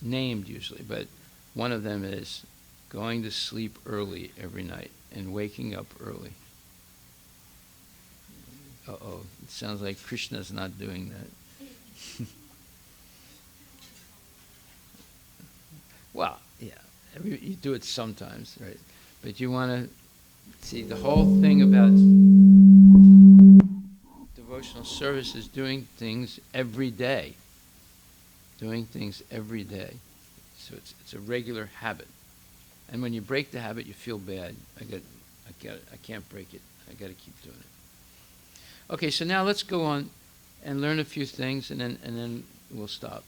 named usually. But one of them is going to sleep early every night and waking up early. Uh-oh, it sounds like Krishna's not doing that. Well, yeah, you do it sometimes, right? But you want to see the whole thing about devotional service is doing things every day. Doing things every day. So it's a regular habit. And when you break the habit, you feel bad. I can't break it. I got to keep doing it. Okay, so now let's go on and learn a few things, and then we'll stop.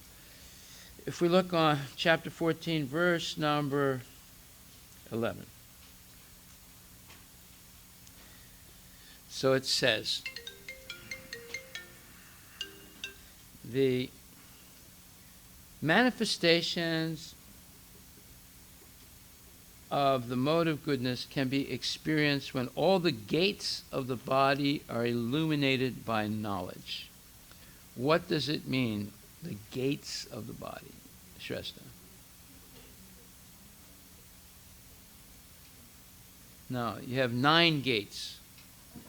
If we look on chapter 14, verse number 11. So it says, the manifestations of the mode of goodness can be experienced when all the gates of the body are illuminated by knowledge. What does it mean, the gates of the body? Shrestha. No, you have 9 gates.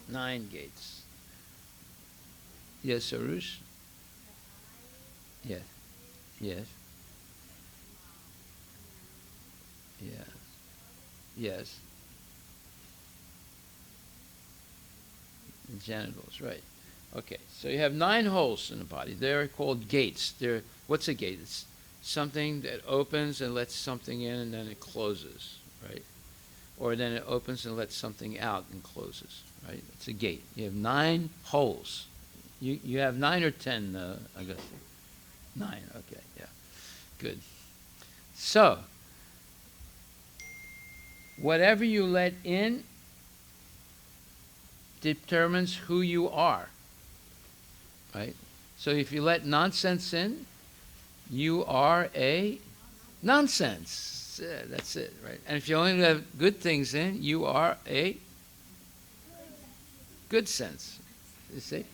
9 gates. Yes, Arush? Yes. Yes. Yeah. Yes. Genitals, right. Okay, so you have 9 holes in the body. They're called gates. What's a gate? It's something that opens and lets something in and then it closes, right? Or then it opens and lets something out and closes, right? It's a gate. You have 9 holes. You have 9 or 10, Augusta? 9, okay, yeah. Good. So, whatever you let in determines who you are, right? So if you let nonsense in, you are a nonsense. That's it, right? And if you only let good things in, you are a good sense, you see?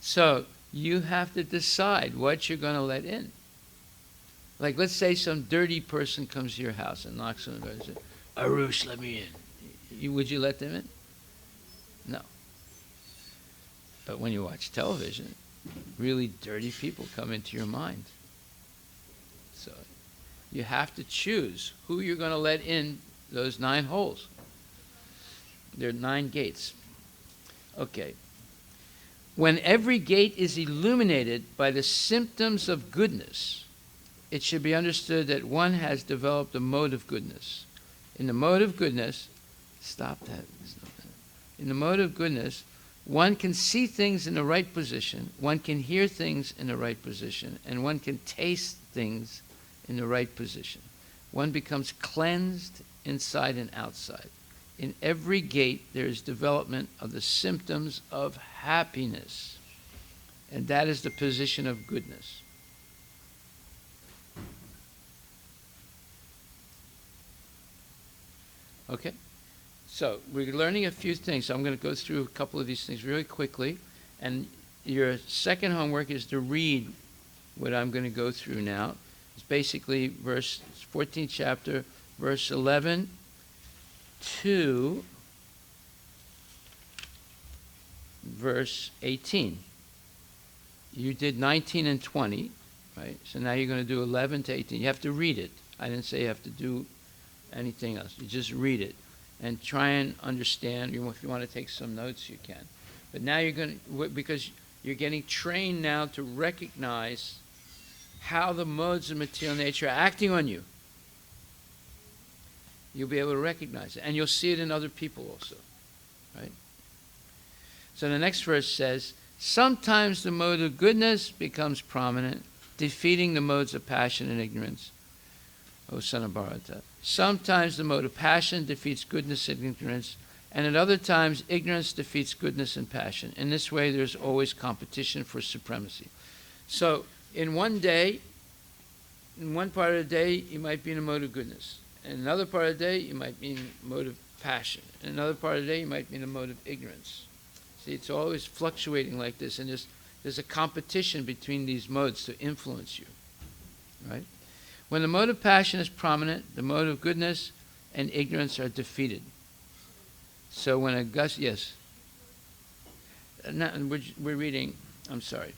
So you have to decide what you're going to let in. Like, let's say some dirty person comes to your house and knocks on the door and says, Arush, let me in. Would you let them in? No. But when you watch television, really dirty people come into your mind. So you have to choose who you're going to let in those 9 holes. There are 9 gates. Okay. When every gate is illuminated by the symptoms of goodness, it should be understood that one has developed a mode of goodness. In the mode of goodness, stop that. In the mode of goodness, one can see things in the right position, one can hear things in the right position, and one can taste things in the right position. One becomes cleansed inside and outside. In every gate, there is development of the symptoms of happiness. And that is the position of goodness. Okay? So we're learning a few things. So I'm going to go through a couple of these things really quickly. And your second homework is to read what I'm going to go through now. It's basically verse 14th chapter, verse 11 to verse 18. You did 19 and 20, right? So now you're going to do 11 to 18. You have to read it. I didn't say you have to do anything else. You just read it and try and understand. If you want to take some notes, you can. But now you're going to, because you're getting trained now to recognize how the modes of material nature are acting on you. You'll be able to recognize it. And you'll see it in other people also, right? So the next verse says, sometimes the mode of goodness becomes prominent, defeating the modes of passion and ignorance. O son of Bharata. Sometimes the mode of passion defeats goodness and ignorance, and at other times ignorance defeats goodness and passion. In this way, there's always competition for supremacy. So in one day, in one part of the day, you might be in a mode of goodness. In another part of the day, you might be in a mode of passion. In another part of the day, you might be in a mode of ignorance. See, it's always fluctuating like this, and there's a competition between these modes to influence you, right? When the mode of passion is prominent, the mode of goodness and ignorance are defeated. So when a gust, yes. We're reading, I'm sorry.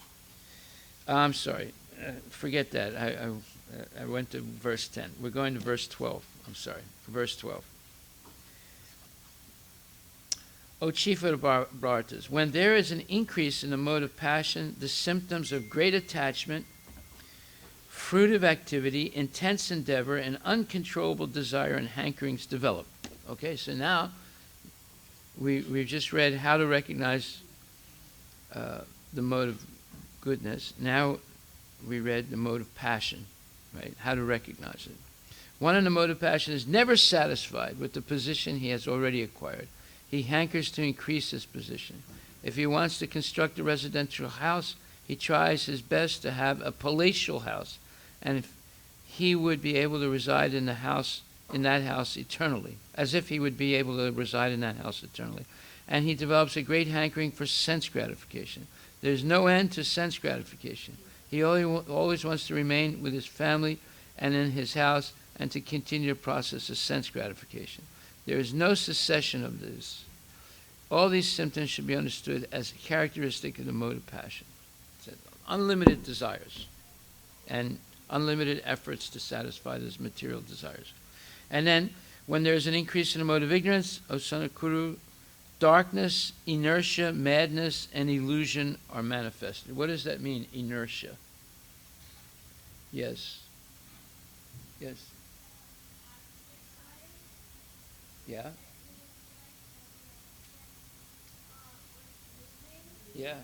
Forget that. I went to verse 10. We're going to verse 12. I'm sorry. Verse 12. O chief of the Bhartas, when there is an increase in the mode of passion, the symptoms of great attachment, fruitive activity, intense endeavor, and uncontrollable desire and hankerings develop. Okay, so now we've just read how to recognize the mode of goodness. Now we read the mode of passion, right? How to recognize it. One in the mode of passion is never satisfied with the position he has already acquired. He hankers to increase his position. If he wants to construct a residential house, he tries his best to have a palatial house, and if he would be able to reside in that house eternally, as if he would be able to reside in that house eternally. And he develops a great hankering for sense gratification. There's no end to sense gratification. He always wants to remain with his family and in his house and to continue the process of sense gratification. There is no cessation of this. All these symptoms should be understood as characteristic of the mode of passion. Unlimited desires and unlimited efforts to satisfy those material desires. And then, when there's an increase in the mode of ignorance, O son of Kuru, darkness, inertia, madness, and illusion are manifested. What does that mean, inertia? Yes. Yes. Yeah. Yeah.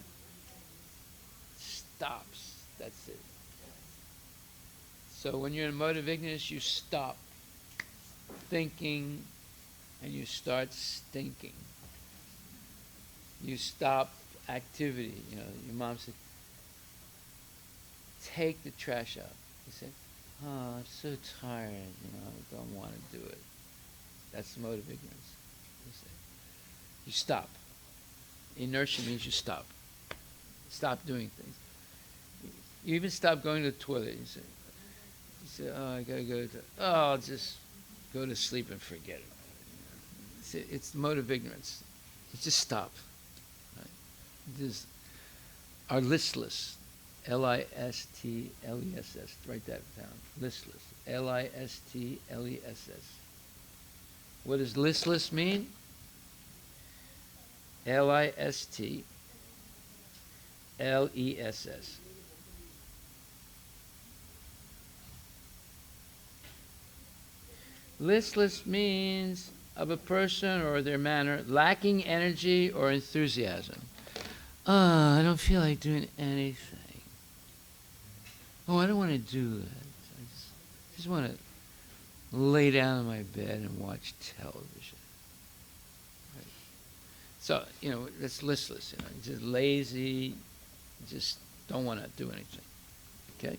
Stops. That's it. So when you're in a mode of ignorance, you stop thinking and you start stinking. You stop activity. You know, your mom said, take the trash out. You say, oh, I'm so tired, I don't want to do it. That's the mode of ignorance. You stop. Inertia means you stop. Stop doing things. You even stop going to the toilet. You say, oh, I gotta go to the toilet. Oh, I'll just go to sleep and forget it. It's the mode of ignorance. You just stop. Right? Just are listless. L-I-S-T-L-E-S-S. Write that down. Listless. L-I-S-T-L-E-S-S. What does listless mean? L-I-S-T-L-E-S-S. Listless means of a person or their manner lacking energy or enthusiasm. Oh, I don't feel like doing anything. Oh, I don't want to do that. I just want to lay down in my bed and watch television. Right? So, that's listless, just lazy, You just don't want to do anything. Okay?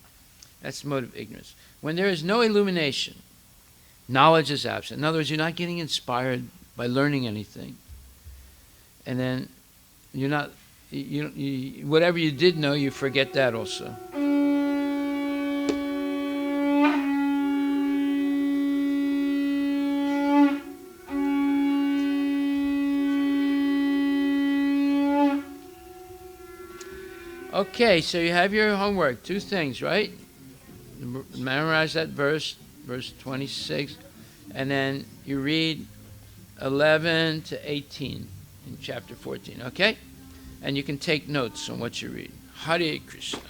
That's the mode of ignorance. When there is no illumination, knowledge is absent. In other words, you're not getting inspired by learning anything. And then you're not, whatever you did know, you forget that also. Okay, so you have your homework. 2 things, right? Memorize that verse 26, and then you read 11 to 18 in chapter 14, okay? And you can take notes on what you read. Hare Krishna.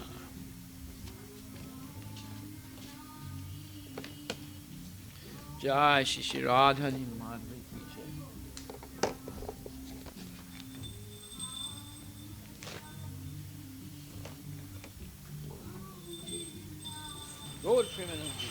Jai Shri Radhani Madhuri Ki Jai. Lord Premanandi.